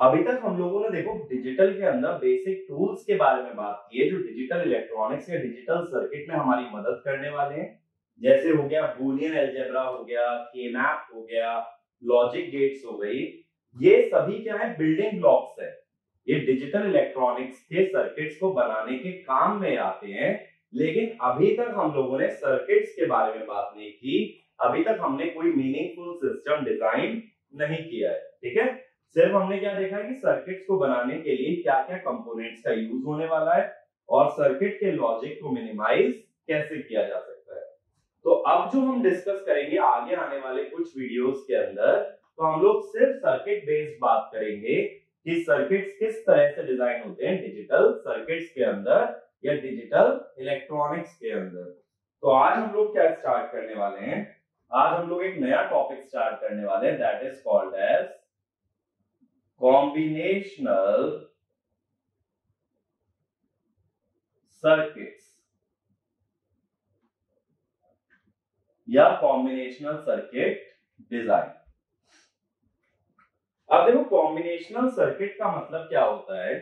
अभी तक हम लोगों ने देखो डिजिटल के अंदर बेसिक टूल्स के बारे में बात की है जो डिजिटल इलेक्ट्रॉनिक्स या डिजिटल सर्किट में हमारी मदद करने वाले हैं। जैसे हो गया बूलियन अलजेब्रा, हो गया के-मैप, हो गया लॉजिक गेट्स, हो गई। ये सभी क्या है? बिल्डिंग ब्लॉक्स है। ये डिजिटल इलेक्ट्रॉनिक्स के सर्किट्स को बनाने के काम में आते हैं। लेकिन अभी तक हम लोगों ने सर्किट्स के बारे में बात नहीं की। अभी तक हमने कोई मीनिंगफुल सिस्टम डिजाइन नहीं किया है। ठीक है, सिर्फ हमने क्या देखा है कि सर्किट्स को बनाने के लिए क्या क्या कंपोनेंट्स का यूज होने वाला है और सर्किट के लॉजिक को मिनिमाइज कैसे किया जा सकता है। तो अब जो हम डिस्कस करेंगे आगे आने वाले कुछ वीडियोस के अंदर, तो हम लोग सिर्फ सर्किट बेस्ड बात करेंगे कि सर्किट्स किस तरह से डिजाइन होते हैं डिजिटल सर्किट्स के अंदर या डिजिटल इलेक्ट्रॉनिक्स के अंदर। तो आज हम लोग क्या स्टार्ट करने वाले हैं? आज हम लोग एक नया टॉपिक स्टार्ट करने वाले हैं, that is called as combinational circuits या कॉम्बिनेशनल सर्किट डिजाइन। अब देखो, कॉम्बिनेशनल सर्किट का मतलब क्या होता है?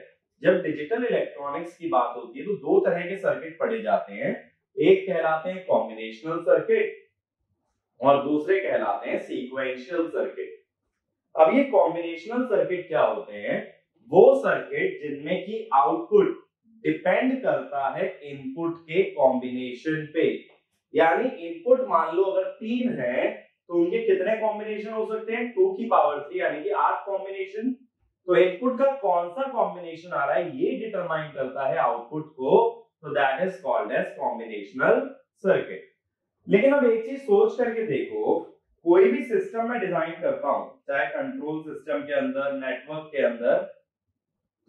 जब डिजिटल इलेक्ट्रॉनिक्स की बात होती है तो दो तरह के सर्किट पढ़े जाते हैं। एक कहलाते हैं कॉम्बिनेशनल सर्किट और दूसरे कहलाते हैं सीक्वेंशियल सर्किट। अब ये कॉम्बिनेशनल सर्किट क्या होते हैं? वो सर्किट जिनमें की आउटपुट डिपेंड करता है इनपुट के कॉम्बिनेशन पे। यानी इनपुट मान लो अगर 3 है तो उनके कितने कॉम्बिनेशन हो सकते हैं? 2 की पावर 3 यानी कि 8 कॉम्बिनेशन। तो इनपुट का कौन सा कॉम्बिनेशन आ रहा है ये डिटरमाइन करता है आउटपुट को। तो that is called as combinational circuit. लेकिन अब एक चीज सोच करके देखो, कोई भी सिस्टम में डिजाइन करता हूं, चाहे कंट्रोल सिस्टम के अंदर, नेटवर्क के अंदर,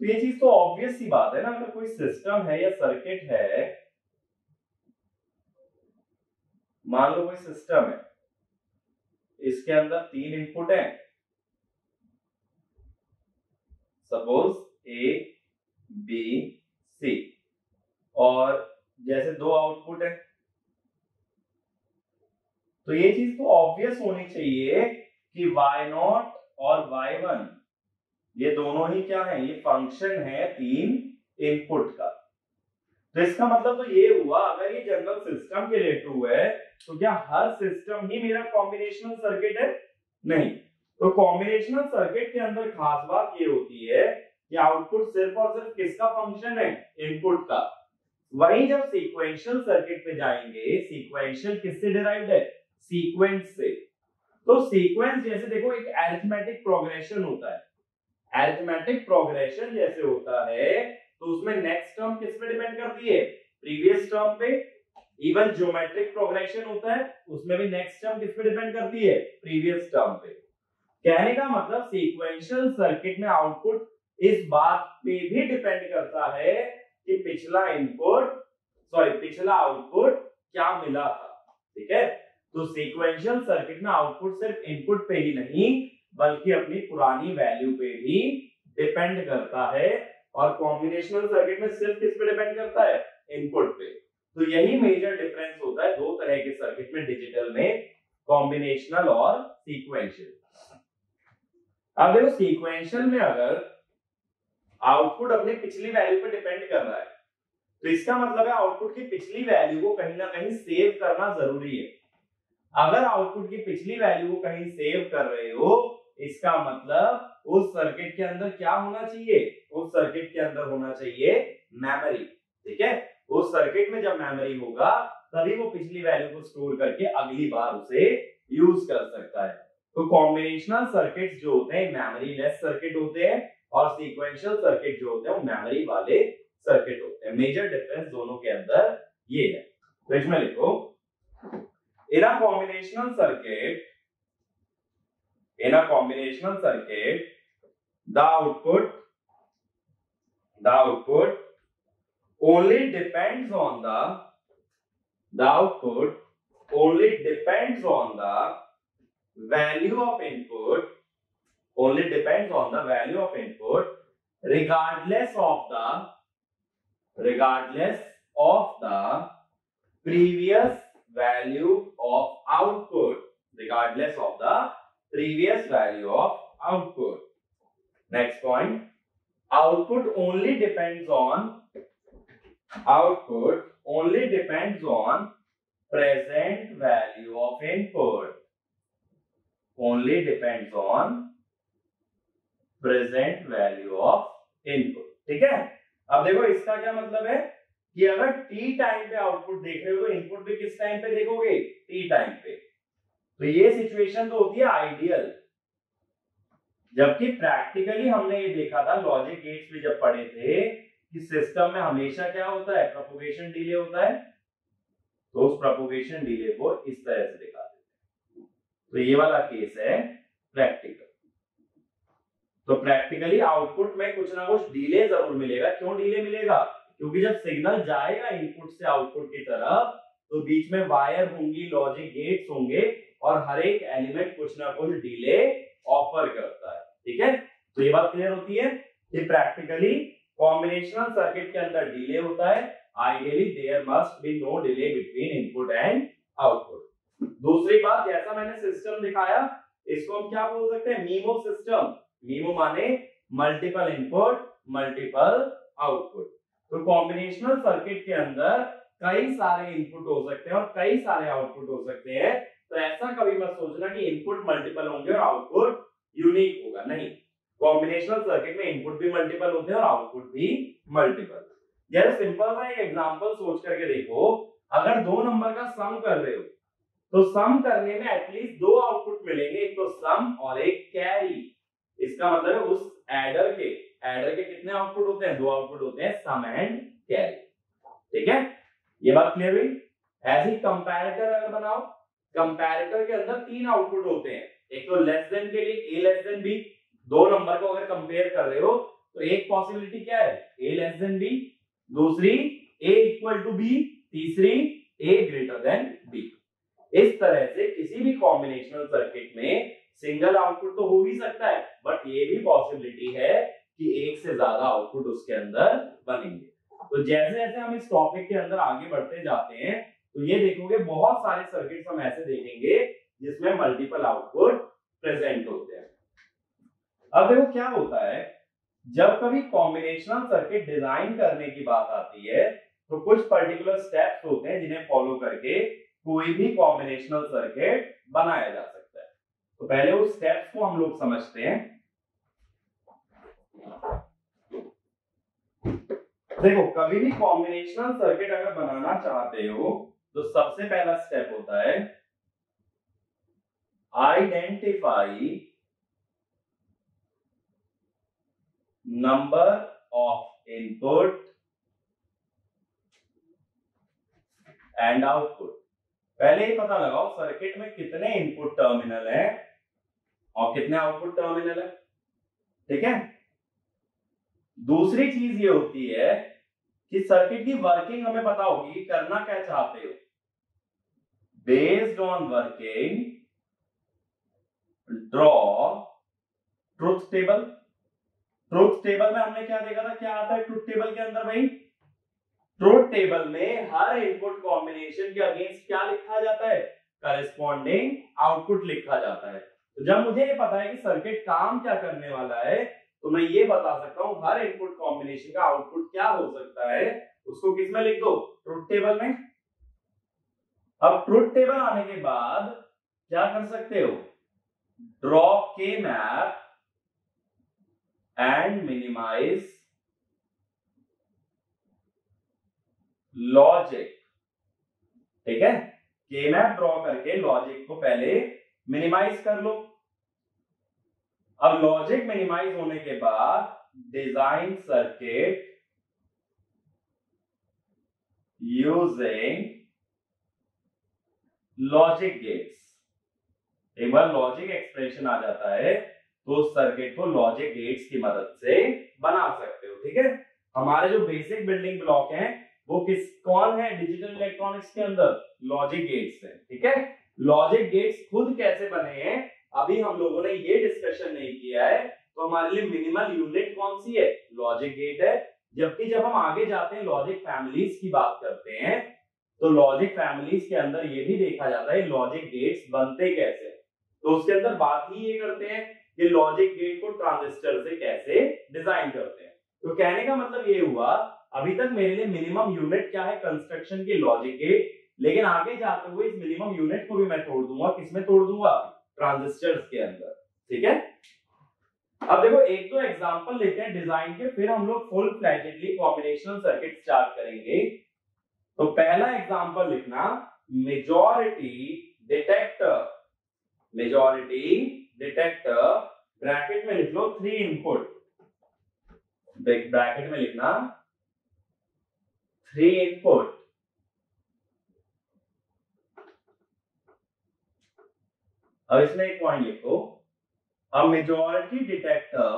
तो ये चीज तो ऑब्वियस सी बात है ना। अगर कोई सिस्टम है या सर्किट है, मान लो कोई सिस्टम है, इसके अंदर 3 इनपुट है, सपोज ए बी सी, और जैसे 2 आउटपुट है, तो ये चीज तो ऑब्वियस होनी चाहिए कि y0 और y1 ये दोनों ही क्या है? ये फंक्शन है 3 इनपुट का। तो इसका मतलब तो ये हुआ, अगर ये जनरल सिस्टम के लिए ट्रू है तो क्या हर सिस्टम ही मेरा कॉम्बिनेशनल सर्किट है? नहीं। तो कॉम्बिनेशनल सर्किट के अंदर खास बात ये होती है कि आउटपुट सिर्फ और सिर्फ किसका फंक्शन है? इनपुट का। वहीं जब सीक्वेंशियल सर्किट पे जाएंगे, सीक्वेंशियल किससे डिराइव्ड है? सीक्वेंस से। तो सीक्वेंस जैसे देखो एक अरिथमेटिक प्रोग्रेशन होता है, अरिथमेटिक प्रोग्रेशन जैसे होता है तो उसमें नेक्स्ट टर्म किस पे डिपेंड करती है? प्रीवियस टर्म पे। इवन ज्योमेट्रिक प्रोग्रेशन होता है, उसमें भी नेक्स्ट टर्म किस पे डिपेंड करती है? प्रीवियस टर्म पे। कहने का मतलब सीक्वेंशियल सर्किट में आउटपुट इस बात पे भी डिपेंड करता है कि पिछला आउटपुट क्या मिला था। ठीक है, तो सीक्वेंशियल सर्किट में आउटपुट सिर्फ इनपुट पे ही नहीं बल्कि अपनी पुरानी वैल्यू पे भी डिपेंड करता है, और कॉम्बिनेशनल सर्किट में सिर्फ किस पे डिपेंड करता है? इनपुट पे। तो यही मेजर डिफरेंस होता है दो तरह के सर्किट में, डिजिटल में, कॉम्बिनेशनल और सीक्वेंशियल। अब देखो, सीक्वेंशियल में अगर आउटपुट अपनी पिछली वैल्यू पे डिपेंड कर रहा है तो इसका मतलब है आउटपुट की पिछली वैल्यू को कहीं ना कहीं सेव करना जरूरी है। अगर आउटपुट की पिछली वैल्यू को कहीं सेव कर रहे हो, इसका मतलब उस सर्किट के अंदर क्या होना चाहिए? उस सर्किट के अंदर होना चाहिए मेमोरी। ठीक है, उस सर्किट में जब मेमोरी होगा तभी वो पिछली वैल्यू को स्टोर करके अगली बार उसे यूज कर सकता है। तो कॉम्बिनेशनल सर्किट्स जो होते हैं मेमोरी लेस सर्किट होते हैं, और सीक्वेंशियल सर्किट जो होते हैं वो मेमोरी वाले सर्किट होते हैं। मेजर डिफरेंस दोनों के अंदर ये है। तो इसमें लिखो, in a combinational circuit the output only depends on the value of input, regardless of the previous value of output, next point, output only depends on present value of input, only depends on present value of input। ठीक है, अब देखो इसका क्या मतलब है कि अगर t टाइम पे आउटपुट देख रहे हो तो इनपुट भी किस टाइम पे देखोगे, t टाइम पे। तो ये सिचुएशन तो होती है आइडियल, जबकि प्रैक्टिकली हमने ये देखा था लॉजिक गेट्स में जब पढ़े थे कि सिस्टम में हमेशा क्या होता है, प्रोपगेशन डिले होता है। तो उस प्रोपगेशन डिले को इस तरह से दिखा देते हैं। तो ये वाला केस है प्रैक्टिकल। तो प्रैक्टिकली आउटपुट में कुछ ना कुछ डिले जरूर मिलेगा। क्यों डिले मिलेगा? क्योंकि जब सिग्नल जाएगा इनपुट से आउटपुट की तरफ तो बीच में वायर होंगी, लॉजिक गेट्स होंगे और हर एक एलिमेंट कुछ ना कुछ डिले ऑफर करता है। ठीक है, तो ये बात क्लियर होती है कि प्रैक्टिकली कॉम्बिनेशनल सर्किट के अंदर डिले होता है। Ideally there must be no delay between input and output. दूसरी बात, जैसा मैंने सिस्टम दिखाया इसको हम क्या बोल सकते हैं, मीमो सिस्टम। मीमो माने मल्टीपल इनपुट मल्टीपल आउटपुट। तो कॉम्बिनेशनल सर्किट के अंदर कई सारे इनपुट हो सकते हैं और कई सारे आउटपुट हो सकते हैं। तो ऐसा कभी मत सोचना कि इनपुट मल्टीपल होंगे और आउटपुट यूनिक होगा, नहीं। कॉम्बिनेशनल सर्किट में इनपुट भी मल्टीपल होते हैं और आउटपुट भी मल्टीपल। जैसे सिंपल सा एक एग्जांपल सोच करके देखो, अगर दो नंबर का सम कर रहे हो तो सम करने में एटलीस्ट दो आउटपुट मिलेंगे, एक तो सम और एक कैरी। इसका मतलब है उस एडर के कितने आउटपुट होते हैं, दो आउटपुट होते हैं, सम एंड कैरी। ठीक है, ये बात क्लियर हुई। ऐसे ही कंपैरेटर अगर बनाओ, कंपैरेटर के अंदर तीन आउटपुट होते हैं, एक तो लेस देन के लिए a लेस देन b। दो नंबर को अगर कंपेयर कर रहे हो तो एक पॉसिबिलिटी क्या है, a लेस देन b, दूसरी a इक्वल टू b, तीसरी a ग्रेटर देन b। इस तरह से किसी भी कॉम्बिनेशनल सर्किट में सिंगल आउटपुट तो हो ही सकता है, बट ये भी पॉसिबिलिटी है कि एक से ज्यादा आउटपुट उसके अंदर बनेंगे। तो जैसे जैसे हम इस टॉपिक के अंदर आगे बढ़ते जाते हैं तो ये देखोगे बहुत सारे सर्किट्स हम ऐसे देखेंगे जिसमें मल्टीपल आउटपुट प्रेजेंट होते हैं। अब देखो क्या होता है, जब कभी कॉम्बिनेशनल सर्किट डिजाइन करने की बात आती है तो कुछ पर्टिकुलर स्टेप्स होते हैं जिन्हें फॉलो करके कोई भी कॉम्बिनेशनल सर्किट बनाया जा सकता है। तो पहले उस स्टेप्स को हम लोग समझते हैं। देखो, कभी भी कॉम्बिनेशनल सर्किट अगर बनाना चाहते हो तो सबसे पहला स्टेप होता है identify number of input and output. पहले ही पता लगाओ सर्किट में कितने इनपुट टर्मिनल हैं और कितने आउटपुट टर्मिनल हैं। ठीक है, दूसरी चीज ये होती है कि सर्किट की वर्किंग हमें पता होगी कि करना क्या चाहते हो। Based on working draw truth table. Truth table में हमने क्या देखा था, क्या आता है ट्रुथ टेबल के अंदर भाई? ट्रुथ टेबल में हर इनपुट कॉम्बिनेशन के अगेंस्ट क्या लिखा जाता है, करेस्पॉन्डिंग आउटपुट लिखा जाता है। तो जब मुझे ये पता है कि सर्किट काम क्या करने वाला है तो मैं ये बता सकता हूं हर इनपुट कॉम्बिनेशन का आउटपुट क्या हो सकता है, उसको किस में लिख दो, ट्रुथ टेबल में। अब ट्रुथ टेबल आने के बाद क्या कर सकते हो, ड्रॉ के मैप एंड मिनिमाइज लॉजिक। ठीक है, के मैप ड्रॉ करके लॉजिक को पहले मिनिमाइज कर लो। अब लॉजिक मिनिमाइज होने के बाद design circuit using logic gates. एक बार लॉजिक एक्सप्रेशन आ जाता है तो उस सर्किट को लॉजिक गेट्स की मदद से बना सकते हो। ठीक है, हमारे जो बेसिक बिल्डिंग ब्लॉक हैं वो कौन है डिजिटल इलेक्ट्रॉनिक्स के अंदर, लॉजिक गेट्स है। ठीक है, लॉजिक गेट्स खुद कैसे बने हैं अभी हम लोगों ने ये डिस्कशन नहीं किया है। तो हमारे लिए मिनिमल यूनिट कौन सी है, लॉजिक गेट है। जबकि जब हम आगे जाते हैं लॉजिक फैमिलीज की बात करते हैं तो लॉजिक फैमिलीज के अंदर ये भी देखा जाता है लॉजिक गेट्स बनते कैसे। तो उसके अंदर बात ही ये करते हैं कि लॉजिक गेट को ट्रांजिस्टर से कैसे डिजाइन करते हैं। तो कहने का मतलब ये हुआ, अभी तक मेरे लिए मिनिमम यूनिट क्या है, कंस्ट्रक्शन की लॉजिक गेट, लेकिन आगे जाते हुए इस मिनिमम यूनिट को भी मैं तोड़ दूंगा, किसमें तोड़ दूंगा, ट्रांजिस्टर्स के अंदर। ठीक है, अब देखो एक तो एग्जांपल लेते हैं डिजाइन के, फिर हम लोग फुल फ्लैजेडली कॉम्बिनेशनल सर्किट स्टार्ट करेंगे। तो पहला एग्जांपल लिखना, majority detector, majority detector, bracket में लिख लो 3 इनपुट, ब्रैकेट में लिखना 3 इनपुट, अब इसमें एक पॉइंट लिखो, a majority detector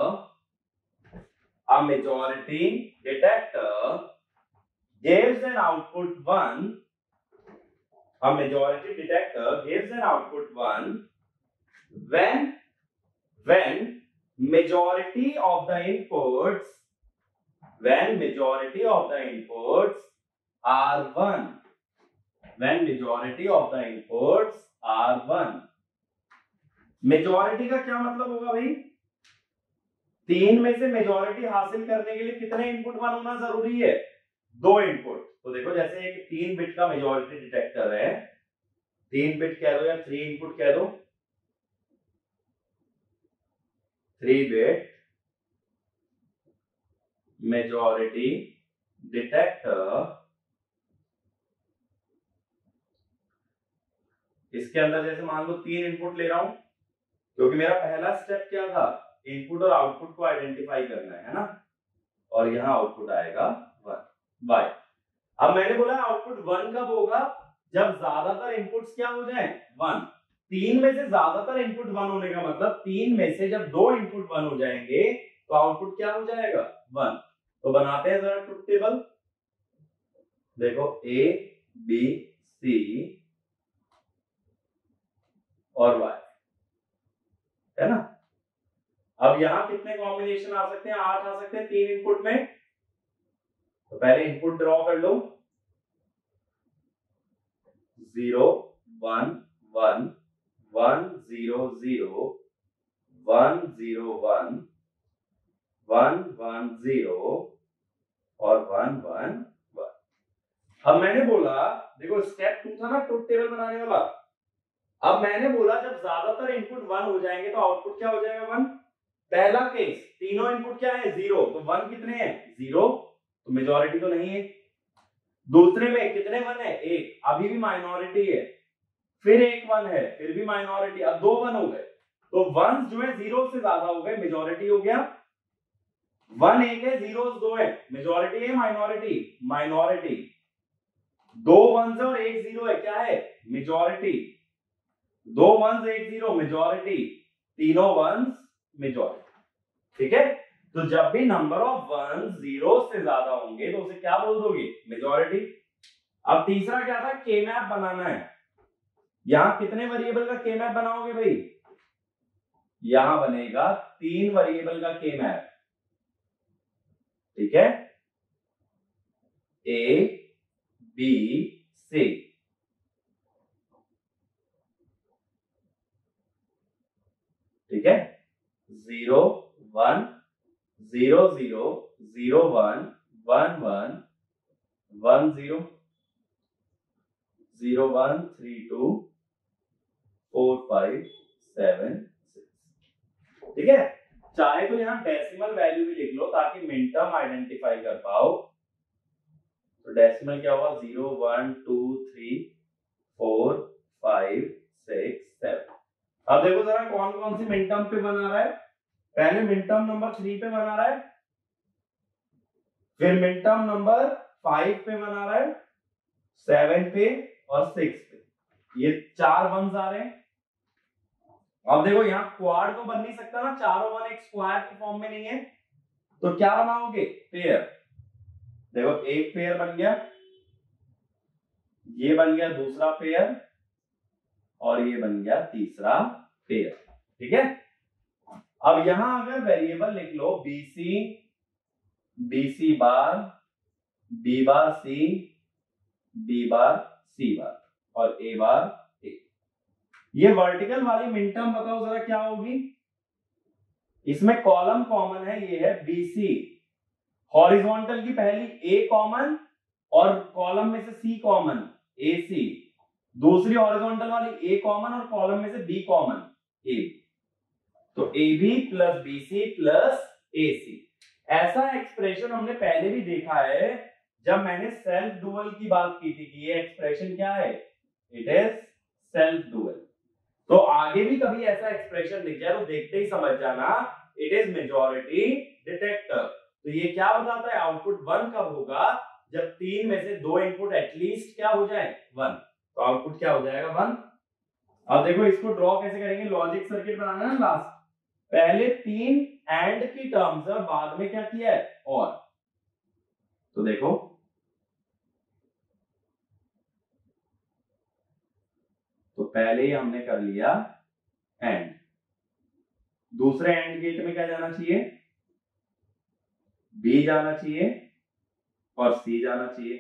gives an output 1, a majority detector gives an output 1 when majority of the inputs are 1, when majority of the inputs are 1। Majority का क्या मतलब होगा भाई, 3 में से मेजॉरिटी हासिल करने के लिए कितने इनपुट 1 होना जरूरी है, 2 इनपुट। तो देखो जैसे एक 3 बिट का मेजॉरिटी डिटेक्टर है, 3 बिट कह दो या 3 इनपुट कह दो, 3 बिट मेजॉरिटी डिटेक्टर, इसके अंदर जैसे मान लो 3 इनपुट ले रहा हूं, क्योंकि मेरा पहला स्टेप क्या था, इनपुट और आउटपुट को आइडेंटिफाई करना है ना, और यहां आउटपुट आएगा 1 बाय। अब मैंने बोला आउटपुट 1 कब होगा, जब ज्यादातर इनपुट्स क्या हो जाए 1। 3 में से ज्यादातर इनपुट 1 होने का मतलब 3 में से जब 2 इनपुट 1 हो जाएंगे तो आउटपुट क्या हो जाएगा 1। तो बनाते हैं जरा ट्रुथ टेबल, देखो A B C और Y है ना। अब यहां कितने कॉम्बिनेशन आ सकते हैं, 8 आ सकते हैं 3 इनपुट में। तो पहले इनपुट ड्रॉ कर लो, 0 1 1 1 0 0 1 0 1 1 1 0 और 1 1 1। अब मैंने बोला, देखो स्टेप 2 था ना ट्रुथ टेबल बनाने वाला, अब मैंने बोला जब ज्यादातर इनपुट 1 हो जाएंगे तो आउटपुट क्या हो जाएगा 1। पहला केस, तीनों इनपुट क्या है 0, तो 1 कितने हैं 0, तो मेजॉरिटी तो नहीं है। दूसरे में कितने 1 है 1, अभी भी माइनॉरिटी है। फिर एक 1 है, फिर भी माइनॉरिटी, अब 2 1 हो गए, तो 1 जो है 0 से ज्यादा हो गए, मेजॉरिटी हो गया। 1 1 है, 0 2 है, मेजॉरिटी है माइनॉरिटी, माइनॉरिटी। 2 1 और 1 0 है, क्या है मेजॉरिटी। 2 1 1 0 मेजॉरिटी, तीनों 1 मेजॉरिटी। ठीक है, तो जब भी नंबर ऑफ 1 0 से ज्यादा होंगे तो उसे क्या बोल दोगे मेजॉरिटी। अब तीसरा क्या था, के मैप बनाना है। यहां कितने वेरिएबल का के मैप बनाओगे भाई, यहां बनेगा 3 वेरिएबल का के मैप। ठीक है, A B C, ठीक है, 0 1 0 0 0 1 1 1 1 0 0 1 3 2 4 5 7 6। ठीक है, चाहे तो यहां डेसिमल वैल्यू भी लिख लो ताकि मिनटर्म आइडेंटिफाई कर पाओ। तो डेसिमल क्या होगा 0 1 2 3 4 5 6 7। अब देखो जरा कौन कौन सी मिनटर्म पे बना रहा है। पहले मिनटर्म नंबर 3 पे बना रहा है, फिर मिनटर्म नंबर 5 पे बना रहा है, 7 पे और 6 पे। ये 4 1s आ रहे हैं। अब देखो यहाँ क्वाड तो बन नहीं सकता ना, चारों 1 एक स्क्वायर के फॉर्म में नहीं है, तो क्या बनाओगे पेयर। देखो एक पेयर बन गया, ये बन गया दूसरा पेयर, और ये बन गया तीसरा पेयर। ठीक है, अब यहां अगर वेरिएबल लिख लो BC, BC बार, B बार C, B बार C बार और A बार A। ये वर्टिकल वाली मिनटर्म बताओ जरा क्या होगी, इसमें कॉलम कॉमन है, ये है BC। हॉरिजॉन्टल की पहली A कॉमन और कॉलम में से C कॉमन, AC। दूसरी हॉरिजॉन्टल वाली A कॉमन और कॉलम में से B कॉमन, AB। तो AB plus BC plus AC। ऐसा एक्सप्रेशन हमने पहले भी देखा है जब मैंने सेल्फ डुअल की बात की थी कि ये एक्सप्रेशन क्या है, इट इज सेल्फ डुअल। तो आगे भी कभी ऐसा एक्सप्रेशन दिख जाए तो देखते ही समझ जाना इट इज मेजॉरिटी डिटेक्टर। तो ये क्या बताता है, आउटपुट 1 कब होगा, जब 3 में से 2 इनपुट एटलीस्ट क्या हो जाए 1। तो आउटपुट क्या हो जाएगा 1। अब देखो इसको ड्रॉ कैसे करेंगे, लॉजिक सर्किट बनाना है ना लास्ट, पहले 3 एंड की टर्म्स है, बाद में क्या किया है और। तो देखो तो पहले ही हमने कर लिया एंड, दूसरे एंड गेट में क्या जाना चाहिए, बी जाना चाहिए और सी जाना चाहिए।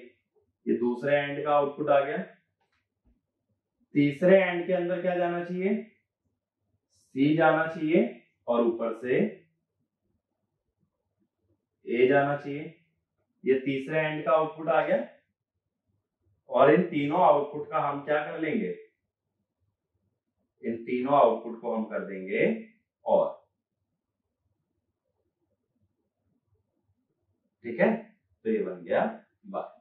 ये दूसरे एंड का आउटपुट आ गया। तीसरे एंड के अंदर क्या जाना चाहिए, सी जाना चाहिए और ऊपर से ए जाना चाहिए। ये तीसरे एंड का आउटपुट आ गया और इन तीनों आउटपुट का हम क्या कर लेंगे, इन तीनों आउटपुट को हम कर देंगे और। ठीक है, तो ये बन गया बार।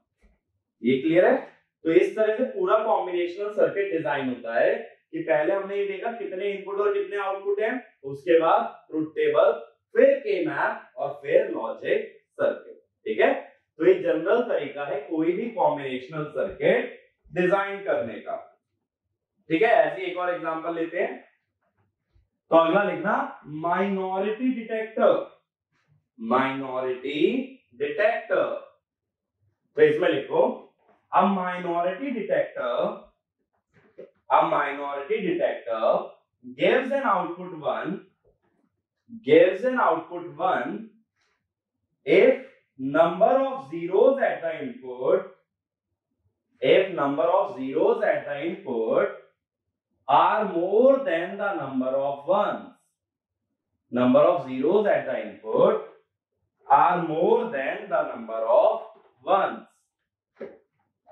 ये क्लियर है। तो इस तरह से पूरा कॉम्बिनेशनल सर्किट डिजाइन होता है कि पहले हमने ये देखा कितने इनपुट और कितने आउटपुट हैं, उसके बाद ट्रुथ टेबल, फिर के मैप और फिर लॉजिक सर्किट। ठीक है, तो ये जनरल तरीका है कोई भी कॉम्बिनेशनल सर्किट डिजाइन करने का। ठीक है, ऐसे एक और एग्जांपल लेते हैं। तो अगला लिखना माइनॉरिटी डिटेक्टर। माइनॉरिटी डिटेक्टर, तो इसमें लिखो a minority detector gives an output 1 if number of zeros at the input are more than the number of ones. Number of zeros at the input are more than the number of ones.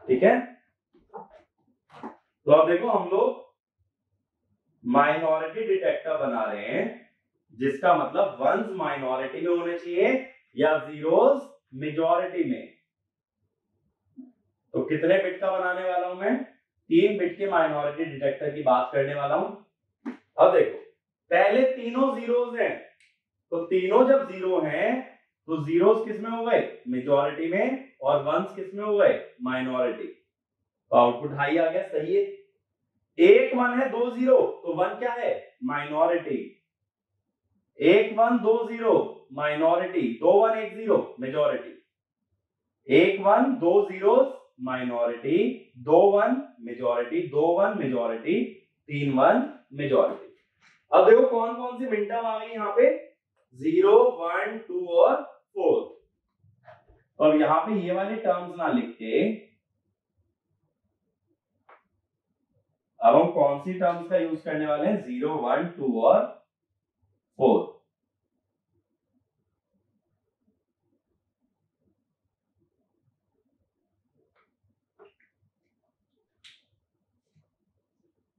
ठीक है, तो अब देखो हम लोग minority detector बना रहे हैं जिसका मतलब वंस माइनॉरिटी में होने चाहिए या जीरोस मेजॉरिटी में। तो कितने बिट का बनाने वाला हूं मैं, 3 बिट के माइनॉरिटी डिटेक्टर की बात करने वाला हूं। अब देखो पहले तीनों जीरोस हैं, तो तीनों जब जीरो हैं तो जीरोस किस में हो गए, मेजॉरिटी में, और वंस किस में हो गए, माइनॉरिटी। तो आउटपुट हाई आ गया, सही है। एक 1 है 2 0, तो 1 क्या है, minority. 1 1 2 0 minority, 2 1 1 0 majority. 1 1 2 0 minority, 2 1 majority, 2 1 majority, 3 1 majority. अब देखो कौन कौन सी मिनटर्म आ गई यहाँ पे, 0 1 2 और 4। और यहाँ पे ये वाले टर्म्स ना लिख के अब हम कौन सी टर्म्स का यूज करने वाले हैं, 0 1 2 और 4।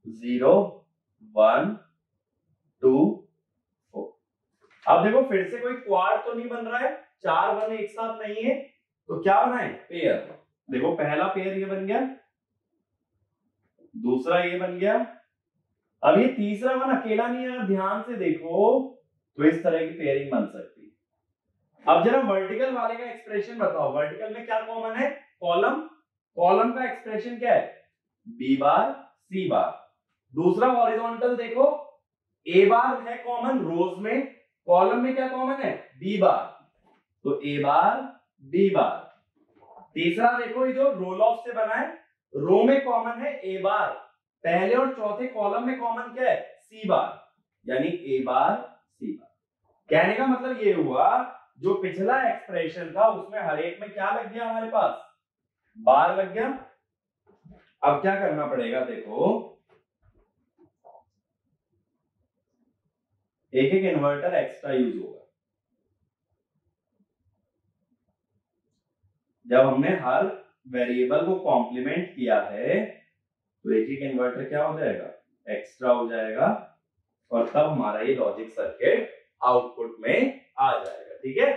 0 1 2 4। अब देखो फिर से कोई क्वाड तो नहीं बन रहा है, 4 1 एक साथ नहीं है, तो क्या बनाए, पेयर। देखो पहला पेयर ये बन गया, दूसरा ये बन गया। अब ये तीसरा वन अकेला नहीं है, अगर ध्यान से देखो तो इस तरह की पेयरिंग बन सकती है। अब जरा वर्टिकल वाले का एक्सप्रेशन बताओ, वर्टिकल में क्या कॉमन है, कॉलम। कॉलम का एक्सप्रेशन क्या है, बी बार सी बार। दूसरा हॉरिजॉन्टल देखो, ए बार है कॉमन रोज में, कॉलम में क्या कॉमन है, बी बार, तो ए बार बी बार। तीसरा देखो ये जो रोल ऑफ से बना है, रो में कॉमन है ए बार, पहले और चौथे कॉलम में कॉमन क्या है, सी बार, यानी ए बार सी बार। कहने का मतलब ये हुआ जो पिछला एक्सप्रेशन था उसमें हर एक में क्या लग गया, हमारे पास बार लग गया। अब क्या करना पड़ेगा, देखो एक एक इन्वर्टर एक्स्ट्रा यूज होगा। जब हमने हर वेरिएबल को कॉम्प्लीमेंट किया है तो एक एक इन्वर्टर क्या हो जाएगा, एक्स्ट्रा हो जाएगा, और तब हमारा ये लॉजिक सर्किट आउटपुट में आ जाएगा। ठीक है,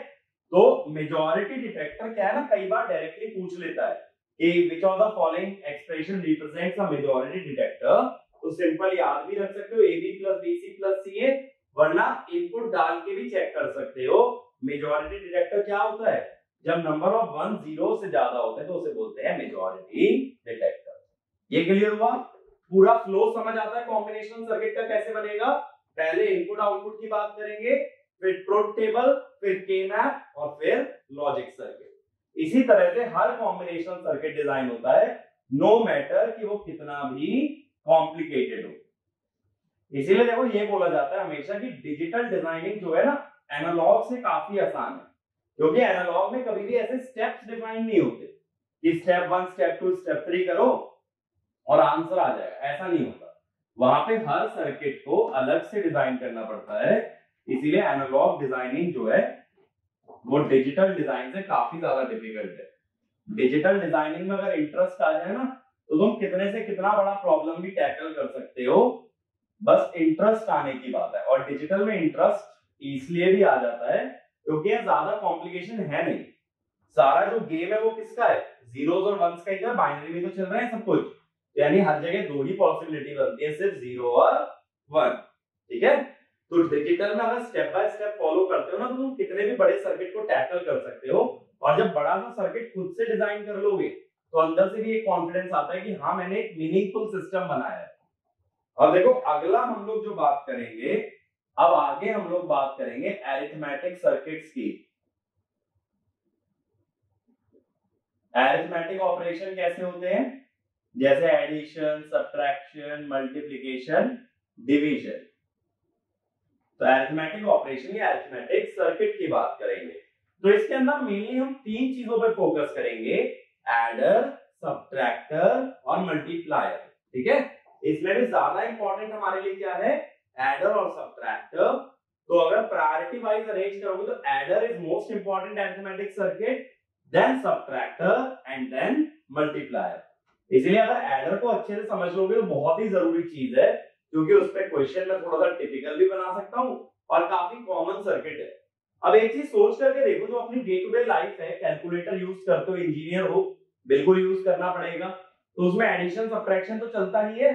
तो मेजॉरिटी डिटेक्टर क्या है ना, कई बार डायरेक्टली पूछ लेता है कि which of the following expression represents a majority detector, तो सिंपल याद भी रख सकते हो AB plus BC plus CA, वरना इनपुट डाल के भी चेक कर सकते हो। मेजॉरिटी डिटेक्टर क्या होता है, जब नंबर ऑफ 1 0 से ज्यादा होते हैं तो उसे बोलते हैं मेजॉरिटी डिटेक्टर। ये क्लियर हुआ, पूरा फ्लो समझ आता है कॉम्बिनेशनल सर्किट का कैसे बनेगा। पहले इनपुट आउटपुट की बात करेंगे, फिर ट्रुथ टेबल, फिर के मैप और फिर लॉजिक सर्किट। इसी तरह से हर कॉम्बिनेशनल सर्किट डिजाइन होता है, नो मैटर कि वो कितना भी कॉम्प्लिकेटेड हो। इसीलिए देखो ये बोला जाता है हमेशा कि डिजिटल डिजाइनिंग जो है ना एनालॉग से काफी आसान है, क्योंकि एनालॉग में कभी भी ऐसे स्टेप्स डिफाइन नहीं होते कि स्टेप 1 स्टेप 2 स्टेप 3 करो और आंसर आ जाएगा, ऐसा नहीं होता। वहां पे हर सर्किट को अलग से डिजाइन करना पड़ता है, इसीलिए एनालॉग डिजाइनिंग जो है वो डिजिटल डिजाइन से काफी ज्यादा डिफिकल्ट है। डिजिटल डिजाइनिंग में अगर इंटरेस्ट आ जाए ना तो तुम कितने से कितना बड़ा प्रॉब्लम भी टैकल कर सकते हो, बस इंटरेस्ट आने की बात है। और डिजिटल में इंटरेस्ट इसलिए भी आ जाता है क्योंकि ज्यादा कॉम्प्लिकेशन है नहीं, सारा जो गेम है वो किसका है, जीरोस और वंस का ही है, बाइनरी में तो चल रहा है सब कुछ, यानी हर जगह दो ही पॉसिबिलिटी बनती है, सिर्फ 0 और 1। ठीक है, तो डिजिटल में अगर स्टेप बाय स्टेप फॉलो करते हो ना तो तुम कितने भी बड़े सर्किट को टैकल कर सकते हो, और जब बड़ा सा सर्किट खुद से डिजाइन कर लोगे तो अंदर से भी एक कॉन्फिडेंस आता है कि हाँ मैंने एक मीनिंगफुल सिस्टम बनाया है। अब देखो अगला हम लोग जो बात करेंगे, अब आगे हम लोग बात करेंगे अरिथमेटिक सर्किट्स की। अरिथमेटिक ऑपरेशन कैसे होते हैं, जैसे एडिशन, सब्ट्रैक्शन, मल्टीप्लिकेशन, डिवीजन। तो अरिथमेटिक ऑपरेशन या अरिथमेटिक सर्किट की बात करेंगे, तो इसके अंदर मेनली हम तीन चीजों पर फोकस करेंगे, एडर, सब्ट्रैक्टर और मल्टीप्लायर। ठीक है, इसमें भी ज्यादा इंपॉर्टेंट हमारे लिए क्या है, एडर और सब्ट्रैक्टर। तो अगर प्रायोरिटी वाइज अरेंज करोगे तो adder is most important arithmetic circuit, then subtractor and then multiplier. इसलिए अगर एडर को अच्छे से समझ लोगे तो बहुत ही जरूरी चीज है, क्योंकि उस पे क्वेश्चन में थोड़ा सा टिपिकल भी बना सकता हूं और काफी कॉमन सर्किट है। अब एक चीज सोच करके देखो, जो अपनी डे टू डे लाइफ है, कैलकुलेटर यूज करते हो, इंजीनियर हो, बिल्कुल यूज करना पड़ेगा, तो उसमें एडिशन सब्ट्रैक्शन तो चलता ही है।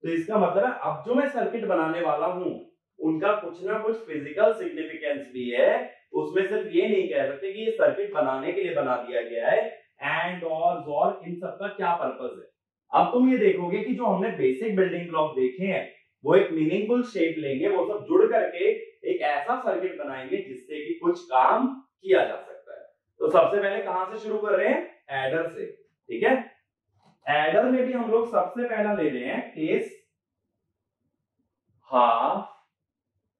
तो इसका मतलब है अब जो मैं सर्किट बनाने वाला हूं उनका कुछ ना कुछ फिजिकल सिग्निफिकेंस भी है, उसमें सिर्फ ये नहीं कह सकते कि ये सर्किट बनाने के लिए बना दिया गया है, एंड और इन सबका क्या पर्पस है। अब तुम ये देखोगे कि जो हमने बेसिक बिल्डिंग ब्लॉक देखे हैं वो एक मीनिंगफुल शेप लेंगे, वो सब जुड़ करके एक ऐसा सर्किट बनाएंगे जिससे कि कुछ काम किया जा सकता है। तो सबसे पहले कहां से शुरू कर रहे हैं, एडर से। ठीक है, एडर में भी हम लोग सबसे पहला ले रहे हैं केस हाफ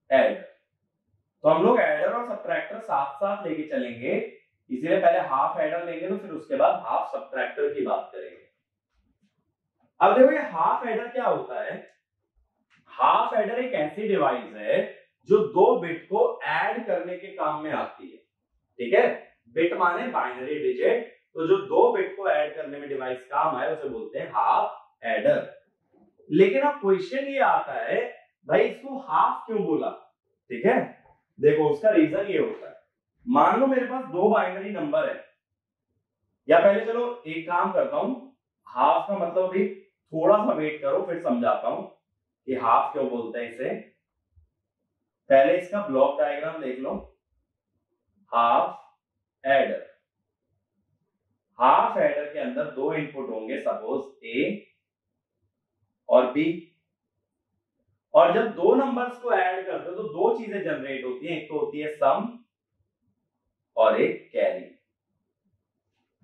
एडर। तो हम लोग एडर और सब्ट्रैक्टर साथ साथ लेके चलेंगे, इसीलिए पहले हाफ एडर लेंगे तो फिर उसके बाद हाफ सब्ट्रैक्टर की बात करेंगे। अब देखो ये हाफ एडर क्या होता है, हाफ एडर एक ऐसी डिवाइस है जो दो बिट को ऐड करने के काम में आती है। ठीक है, बिट माने बाइनरी डिजिट, तो जो दो बिट को ऐड करने में डिवाइस काम आए उसे बोलते हैं हाफ एडर। लेकिन अब क्वेश्चन ये आता है भाई इसको हाफ क्यों बोला। ठीक है, देखो उसका रीजन ये होता है, मान लो मेरे पास दो बाइनरी नंबर है, या पहले चलो एक काम करता हूं, हाफ का मतलब अभी थोड़ा सा वेट करो फिर समझाता हूं कि हाफ क्यों बोलते हैं इसे। पहले इसका ब्लॉक डायग्राम देख लो, हाफ एडर। हाफ एडर के अंदर दो इनपुट होंगे, सपोज ए और बी, और जब दो नंबर्स को ऐड करते हो तो दो चीजें जनरेट होती हैं, एक तो होती है सम और एक कैरी।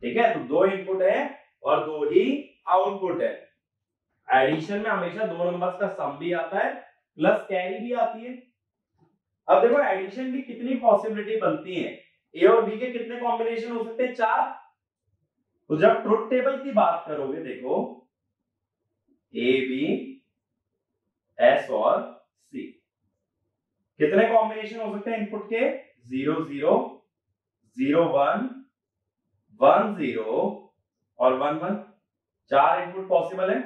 ठीक है, तो दो इनपुट है और दो ही आउटपुट है। एडिशन में हमेशा दो नंबर्स का सम भी आता है प्लस कैरी भी आती है। अब देखो एडिशन की कितनी पॉसिबिलिटी बनती है, ए और बी के कितने कॉम्बिनेशन हो सकते हैं, 4। तो जब ट्रुथ टेबल की बात करोगे देखो ए बी एस और सी, कितने कॉम्बिनेशन हो सकते हैं इनपुट के? 0 0 0 1 1 0 और 1 1, 4 इनपुट पॉसिबल है।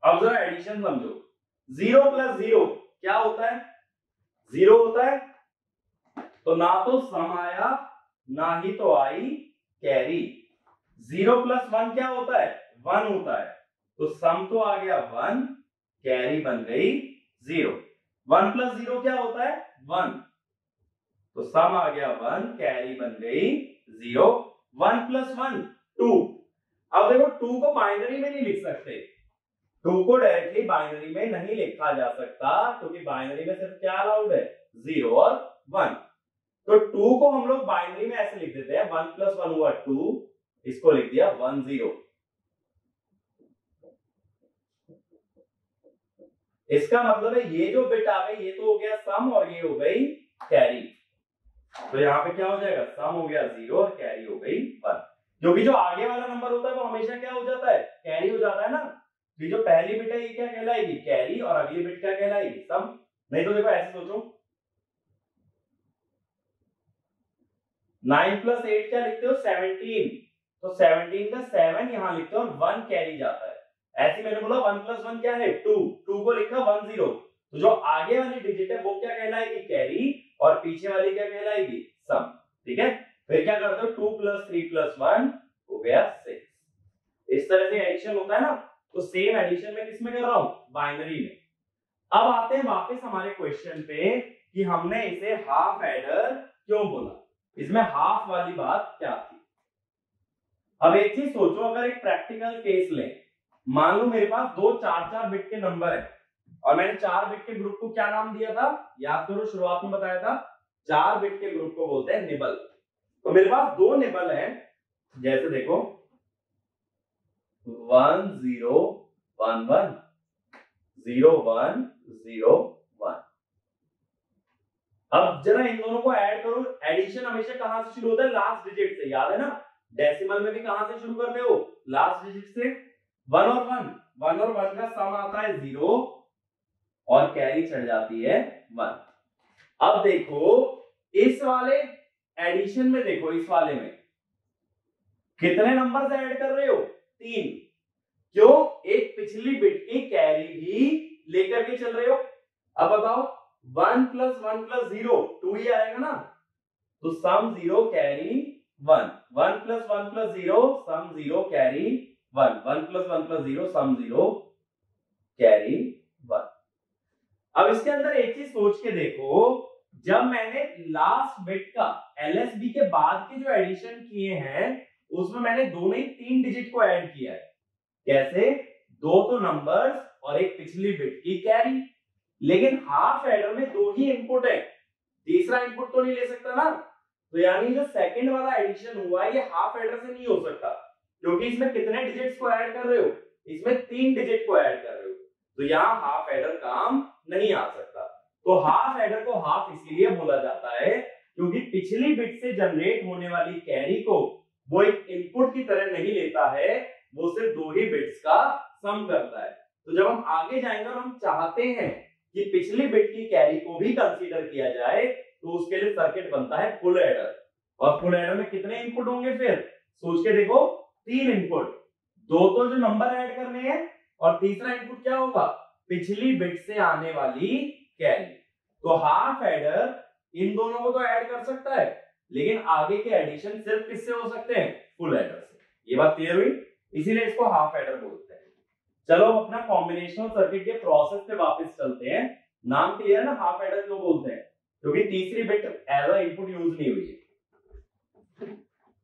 अब जरा एडिशन समझो, 0 प्लस 0 क्या होता है? 0 होता है, तो ना तो सम आया ना ही तो आई कैरी। 0 प्लस 1 क्या होता है? 1 होता है, तो सम तो आ गया 1, कैरी बन गई 0। 1 प्लस 0 क्या होता है? 1, तो सम आ गया 1, कैरी बन गई 0। 1 प्लस 1 2। अब देखो 2 को बाइनरी में नहीं लिख सकते, 2 को डायरेक्टली बाइनरी में नहीं लिखा जा सकता, क्योंकि बाइनरी में सिर्फ क्या अलाउड है? 0 और 1। तो 2 को हम लोग बाइनरी में ऐसे लिख देते हैं, 1 प्लस 1 हुआ 2, इसको लिख दिया 1 0। इसका मतलब है ये जो बिट आ गई ये तो हो गया सम और ये हो गई कैरी। तो यहाँ पे क्या हो जाएगा? सम हो गया 0 और कैरी हो गई 1। क्योंकि जो आगे वाला नंबर होता है वो हमेशा क्या हो जाता है? कैरी हो जाता है ना। ये जो पहली बिट है ये क्या कहलाएगी? कैरी, और अगली बिट क्या कहलाएगी? सम। नहीं तो देखो ऐसे सोचो, 9 प्लस 8 क्या लिखते हो? 17, तो 17 का 7 यहां लिखते हो और 1 कैरी जाता है। ऐसे मैंने बोला 1 प्लस 1 क्या है? 2, 2 को लिखा 1 0, तो जो आगे वाली डिजिट है वो क्या कहलाएगी? कैरी, और पीछे वाली क्या कहलाएगी? सम। ठीक है, फिर क्या करते हो? 2 प्लस 3 प्लस 1 हो गया 6। इस तरह से एडिशन होता है ना। तो सेम एडिशन में किसमें कर रहा हूं? बाइनरी में। अब आते हैं वापस हमारे क्वेश्चन पे कि हमने इसे हाफ एडर क्यों बोला, इसमें हाफ वाली बात क्या थी। अब एक चीज सोचो, अगर एक प्रैक्टिकल केस लें, मान लो मेरे पास दो 4-4 बिट के नंबर है और मैंने 4 बिट के ग्रुप को क्या नाम दिया था? याद करो, शुरुआत में बताया था 4 बिट के ग्रुप को बोलते हैं निबल। तो मेरे पास दो निबल है, जैसे देखो 1 0 1 1 0 1 0 1। अब जरा इन दोनों को ऐड करो। एडिशन हमेशा कहां से शुरू होता है? लास्ट डिजिट से, याद है ना। डेसिमल में भी कहां से शुरू करते हो? लास्ट डिजिट से। 1 और 1, 1 और 1 का सम आता है 0 और कैरी चढ़ जाती है 1। अब देखो इस वाले एडिशन में, देखो इस वाले में कितने नंबर से ऐड कर रहे हो? 3। क्यों? एक पिछली बिट की कैरी भी लेकर के चल रहे हो। अब बताओ 1 प्लस 1 प्लस 0 2 ही आएगा ना, तो सम 0 कैरी 1। 1 प्लस 1 प्लस 0 सम 0 कैरी 1। 1 प्लस 1 प्लस 0 सम 0 कैरी 1। अब इसके अंदर एक चीज सोच के देखो, जब मैंने लास्ट बिट का एलएसबी के बाद के जो एडिशन किए हैं उसमें मैंने दोनों ही 3 डिजिट को ऐड किया है। कैसे? दो तो नंबर्स और एक पिछली बिट की कैरी। लेकिन हाफ एडर में दो ही इनपुट है, तीसरा इनपुट तो नहीं ले सकता ना। तो यानी जो सेकंड वाला एडिशन हुआ ये हाफ एडर से नहीं हो सकता, क्योंकि इसमें कितने डिजिट्स को ऐड कर रहे हो? इसमें 3 डिजिट को ऐड कर रहे हो, तो यहाँ हाफ एडर काम नहीं आ सकता। तो हाफ एडर को हाफ इसीलिए बोला जाता है क्योंकि पिछली बिट से जनरेट होने वाली कैरी को वो एक इनपुट की तरह नहीं लेता है, वो सिर्फ दो ही बिट्स का सम करता है। तो जब हम आगे जाएंगे और हम चाहते हैं कि पिछली बिट की कैरी को भी कंसीडर किया जाए, तो उसके लिए सर्किट बनता है फुल एडर। और फुल एडर में कितने इनपुट होंगे? फिर सोच के देखो, 3 इनपुट, दो तो जो नंबर ऐड करने हैं और तीसरा इनपुट क्या होगा? पिछली बिट से आने वाली कैरी। तो हाफ एडर इन दोनों को तो ऐड कर सकता है, लेकिन आगे के एडिशन सिर्फ किससे हो सकते हैं? फुल एडर से। ये बात क्लियर हुई? इसीलिए इसको हाफ एडर बोलते हैं। चलो अपना कॉम्बिनेशनल सर्किट के प्रोसेस पे वापस चलते हैं। नाम क्लियर है ना, हाफ एडर क्यों बोलते हैं? क्योंकि तीसरी bit as a input use नहीं हुई है।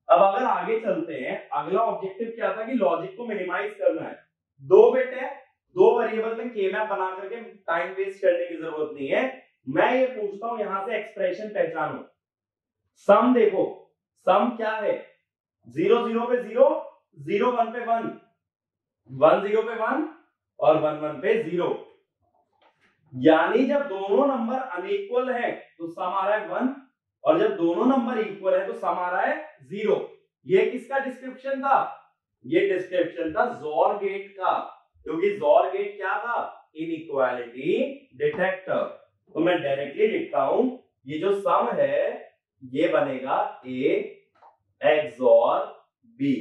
अब अगर आगे चलते हैं, अगला ऑब्जेक्टिव क्या था कि लॉजिक को मिनिमाइज करना है। 2 बिट है, 2 वेरिएबल में के मैप बना करके टाइम वेस्ट करने की जरूरत नहीं है। मैं ये पूछता हूं, यहां से एक्सप्रेशन पहचानो। सम देखो, सम क्या है? 0 0 पे 0, 0 1 पे 1, 1 0 पे 1 और 1 1 पे 0। यानी जब दोनों नंबर अनइक्वल है तो सम आ रहा है 1, और जब दोनों नंबर इक्वल है तो सम आ रहा है 0। ये किसका डिस्क्रिप्शन था? ये डिस्क्रिप्शन था जोर गेट का, क्योंकि जोर गेट क्या था? Inequality detector. तो मैं डायरेक्टली लिखता हूं, ये जो सम है ये बनेगा A XOR B।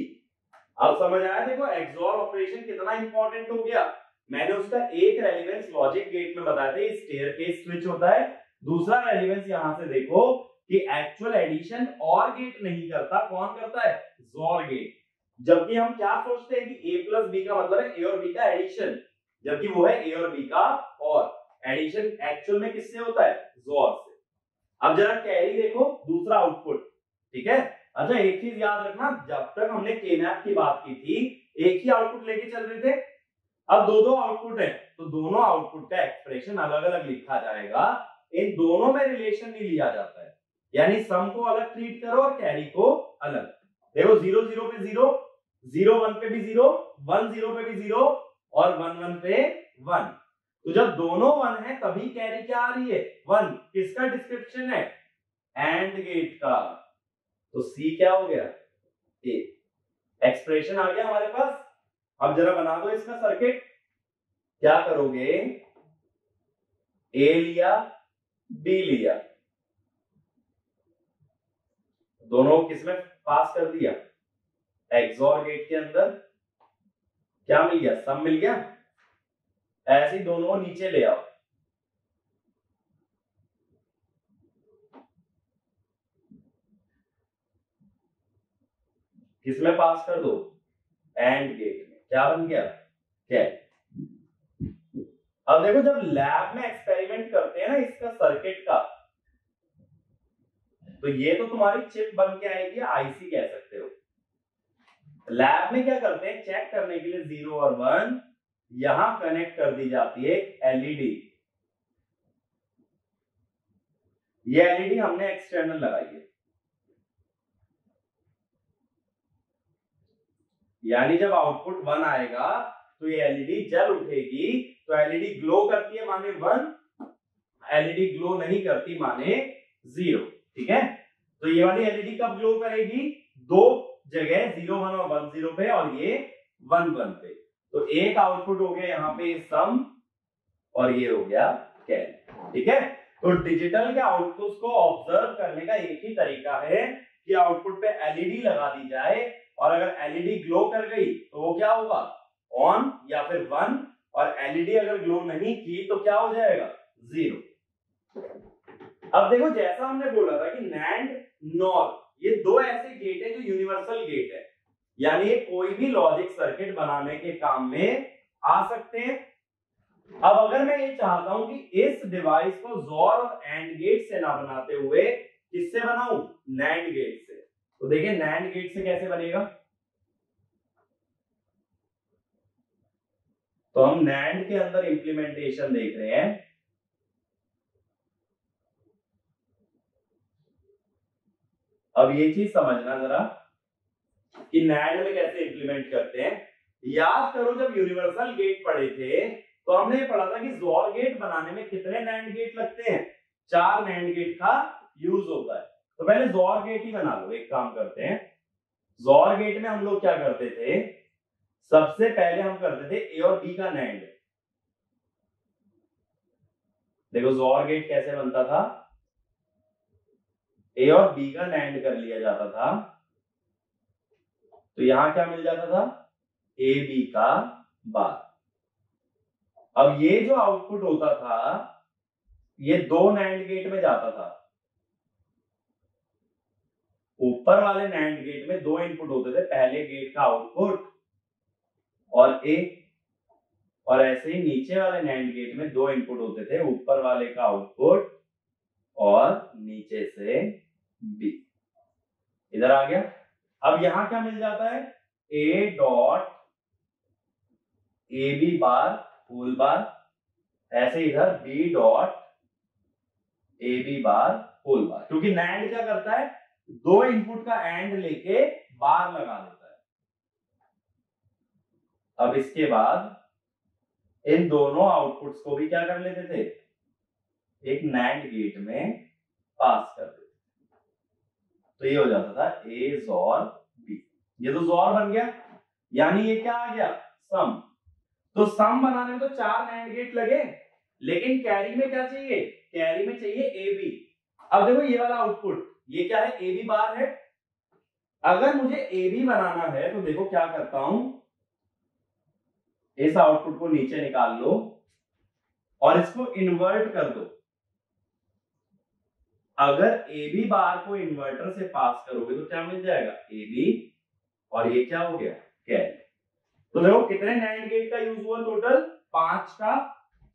अब समझ आया? देखो XOR ऑपरेशन कितना इंपॉर्टेंट हो गया। मैंने उसका एक रेलेवेंस लॉजिक गेट में बताया था, स्टेयरकेस स्विच होता है। दूसरा रेलेवेंस यहां से देखो कि एक्चुअल एडिशन और गेट नहीं करता, कौन करता है? XOR gate. जबकि हम क्या सोचते हैं कि A प्लस B का मतलब है A और B का एडिशन, जबकि वो है A और B का और एडिशन एक्चुअल में किससे होता है? XOR से। अब जरा कैरी देखो, दूसरा आउटपुट, ठीक है। अच्छा एक चीज याद रखना, जब तक हमने K-मैप की बात की थी एक ही आउटपुट लेके चल रहे थे, अब दो आउटपुट है तो दोनों आउटपुट का एक्सप्रेशन अलग अलग लिखा जाएगा, इन दोनों में रिलेशन नहीं लिया जाता है, यानी सम को अलग ट्रीट करो और कैरी को अलग। देखो 0 0 पे 0, 0 1 पे भी 0, 1 0 पे भी 0 और 1 1 पे 1। तो जब दोनों 1 है तभी कैरी क्या आ रही है? 1। किसका डिस्क्रिप्शन है? एंड गेट का। तो सी क्या हो गया? ए। एक्सप्रेशन आ गया हमारे पास। अब जरा बना दो इसका सर्किट। क्या करोगे? ए लिया, बी लिया, दोनों किसमें पास कर दिया? एक्सओर गेट के अंदर। क्या मिल गया? सम मिल गया। ऐसे ही दोनों नीचे ले आओ। किसमें पास कर दो? एंड गेट में। क्या बन गया? कैरी। अब देखो जब लैब में एक्सपेरिमेंट करते हैं ना इसका सर्किट का, तो ये तो तुम्हारी चिप बन के आएगी, आईसी कह सकते हो। लैब में क्या करते हैं, चेक करने के लिए 0 और 1 यहां कनेक्ट कर दी जाती है एक एलईडी। ये एलईडी हमने एक्सटर्नल लगाई है, यानी जब आउटपुट 1 आएगा तो ये एलईडी जल उठेगी। तो एलईडी ग्लो करती है माने 1, एलईडी ग्लो नहीं करती माने 0। ठीक है, तो ये वाली एलईडी कब ग्लो करेगी? दो जगह 0 1 और 1 0 पे और ये 1 1 पे। तो एक आउटपुट हो गया यहाँ पे सम और ये हो गया कैरी। ठीक है, तो डिजिटल के आउटपुट को ऑब्जर्व करने का एक ही तरीका है कि आउटपुट पे एलईडी लगा दी जाए और अगर एलईडी ग्लो कर गई तो वो क्या होगा? ऑन या फिर 1, और एलईडी अगर ग्लो नहीं की तो क्या हो जाएगा? 0। अब देखो जैसा हमने बोला था कि नैंड नॉर ये दो ऐसे गेट है जो यूनिवर्सल गेट है, यानी कोई भी लॉजिक सर्किट बनाने के काम में आ सकते हैं। अब अगर मैं ये चाहता हूं कि इस डिवाइस को जोर और एंड गेट से ना बनाते हुए किससे बनाऊं? नैंड गेट से। तो देखिए नैंड गेट से कैसे बनेगा। तो हम नैंड के अंदर इंप्लीमेंटेशन देख रहे हैं। अब ये चीज समझना जरा कि नैंड में कैसे इंप्लीमेंट करते हैं। याद करो जब यूनिवर्सल गेट पढ़े थे तो हमने पढ़ा था कि जोर गेट बनाने में कितने नैंड गेट लगते हैं? 4 नैंड गेट का यूज होता है। तो पहले जोर गेट ही बना लो। एक काम करते हैं, जोर गेट में हम लोग क्या करते थे, सबसे पहले हम करते थे ए और बी का नैंड। देखो जोर गेट कैसे बनता था, ए और बी का नैंड कर लिया जाता था। तो यहां क्या मिल जाता था? ए बी का बार। अब ये जो आउटपुट होता था ये दो नैंड गेट में जाता था। ऊपर वाले नैंड गेट में दो इनपुट होते थे, पहले गेट का आउटपुट और ए, और ऐसे ही नीचे वाले नैंड गेट में दो इनपुट होते थे, ऊपर वाले का आउटपुट और नीचे से बी। इधर आ गया। अब यहां क्या मिल जाता है? A dot A B bar whole bar, ऐसे इधर B dot A B bar whole bar, क्योंकि नैंड क्या करता है? दो इनपुट का एंड लेके बार लगा देता है। अब इसके बाद इन दोनों आउटपुट्स को भी क्या कर लेते थे? एक नैंड गेट में पास कर देते। तो ये हो जाता था ए जोर बी। ये तो जोर बन गया, यानी ये क्या आ गया? सम। तो सम बनाने में तो 4 नैंड गेट लगे, लेकिन कैरी में क्या चाहिए? कैरी में चाहिए ए बी। अब देखो ये वाला आउटपुट, ये क्या है, ए बी बार है। अगर मुझे ए बी बनाना है तो देखो क्या करता हूं, इस आउटपुट को नीचे निकाल लो और इसको इन्वर्ट कर दो। अगर ए बी बार को इन्वर्टर से पास करोगे तो क्या मिल जाएगा, ए बी, और ये क्या हो गया, कैरी। तो देखो कितने नैंड गेट का यूज हुआ, टोटल 5 का।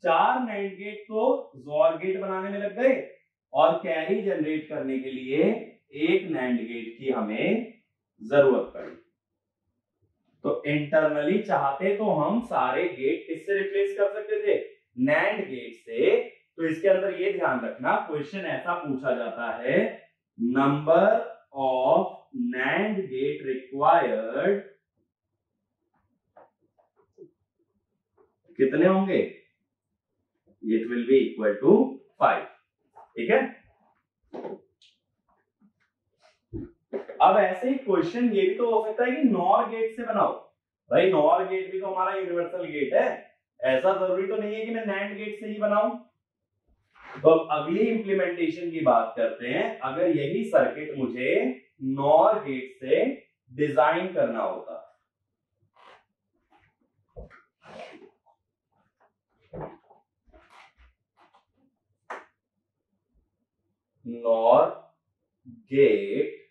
4 नैंड गेट तो जोर गेट बनाने में लग गए और कैरी जनरेट करने के लिए एक नैंड गेट की हमें जरूरत पड़ी। तो इंटरनली चाहते तो हम सारे गेट किससे रिप्लेस कर सकते थे, नैंड गेट से। तो इसके अंदर ये ध्यान रखना, क्वेश्चन ऐसा पूछा जाता है, number of NAND gate required कितने होंगे, it will be equal to 5। ठीक है। अब ऐसे ही क्वेश्चन ये भी तो हो सकता है कि नॉर गेट से बनाओ। भाई नॉर गेट भी तो हमारा यूनिवर्सल गेट है, ऐसा जरूरी तो नहीं है कि मैं नैंड गेट से ही बनाऊं। तो अब अगली इंप्लीमेंटेशन की बात करते हैं। अगर यही सर्किट मुझे नॉर गेट से डिजाइन करना होता, नॉर गेट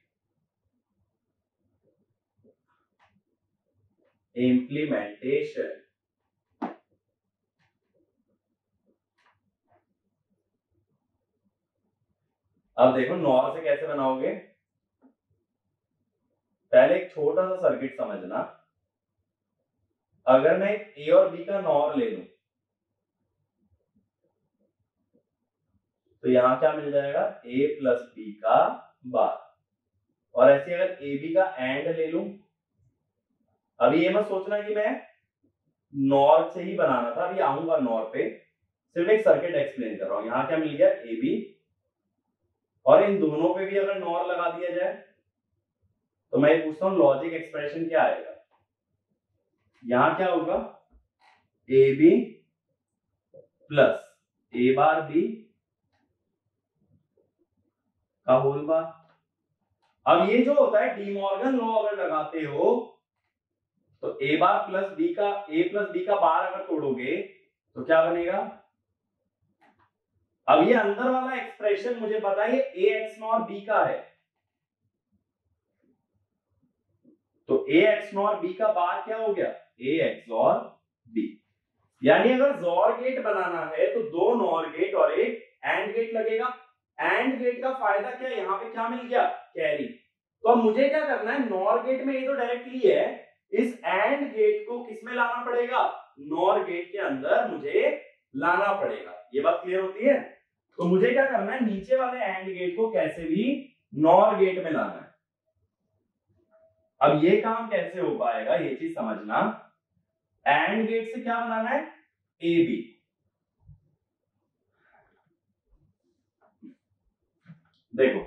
इंप्लीमेंटेशन, अब देखो नॉर से कैसे बनाओगे। पहले एक छोटा सा सर्किट समझना। अगर मैं ए और बी का नॉर ले लूं तो यहां क्या मिल जाएगा, ए प्लस बी का बार। और ऐसे अगर ए बी का एंड ले लूं, अभी ये मत सोचना कि मैं नॉर से ही बनाना था, अभी आऊंगा नॉर पे, सिर्फ एक सर्किट एक्सप्लेन कर रहा हूं। यहां क्या मिल गया, ए बी, और इन दोनों पे भी अगर नॉर लगा दिया जाए तो मैं पूछता हूं लॉजिक एक्सप्रेशन क्या आएगा। यहां क्या होगा, A B plus A bar B का होल बार। अब ये जो होता है डी मॉर्गन लॉ अगर लगाते हो तो ए बार प्लस बी का, ए प्लस बी का बार अगर तोड़ोगे तो क्या बनेगा। अब ये अंदर वाला एक्सप्रेशन मुझे पता है ए एक्स नॉर बी का है, तो ए एक्स नॉर बी का बार क्या हो गया, ए एक्स और बी। यानी अगर जोर गेट बनाना है तो 2 नॉर गेट और एक एंड गेट लगेगा। एंड गेट का फायदा क्या, यहाँ पे क्या मिल गया, कैरी। तो अब मुझे क्या करना है, नॉर गेट में ये तो डायरेक्टली है, इस एंड गेट को किस में लाना पड़ेगा, नॉर गेट के अंदर मुझे लाना पड़ेगा। ये बात क्लियर होती है। तो मुझे क्या करना है, नीचे वाले एंड गेट को कैसे भी नॉर गेट में लाना है। अब ये काम कैसे हो पाएगा, ये चीज समझना। एंड गेट से क्या बनाना है, ए बी। देखो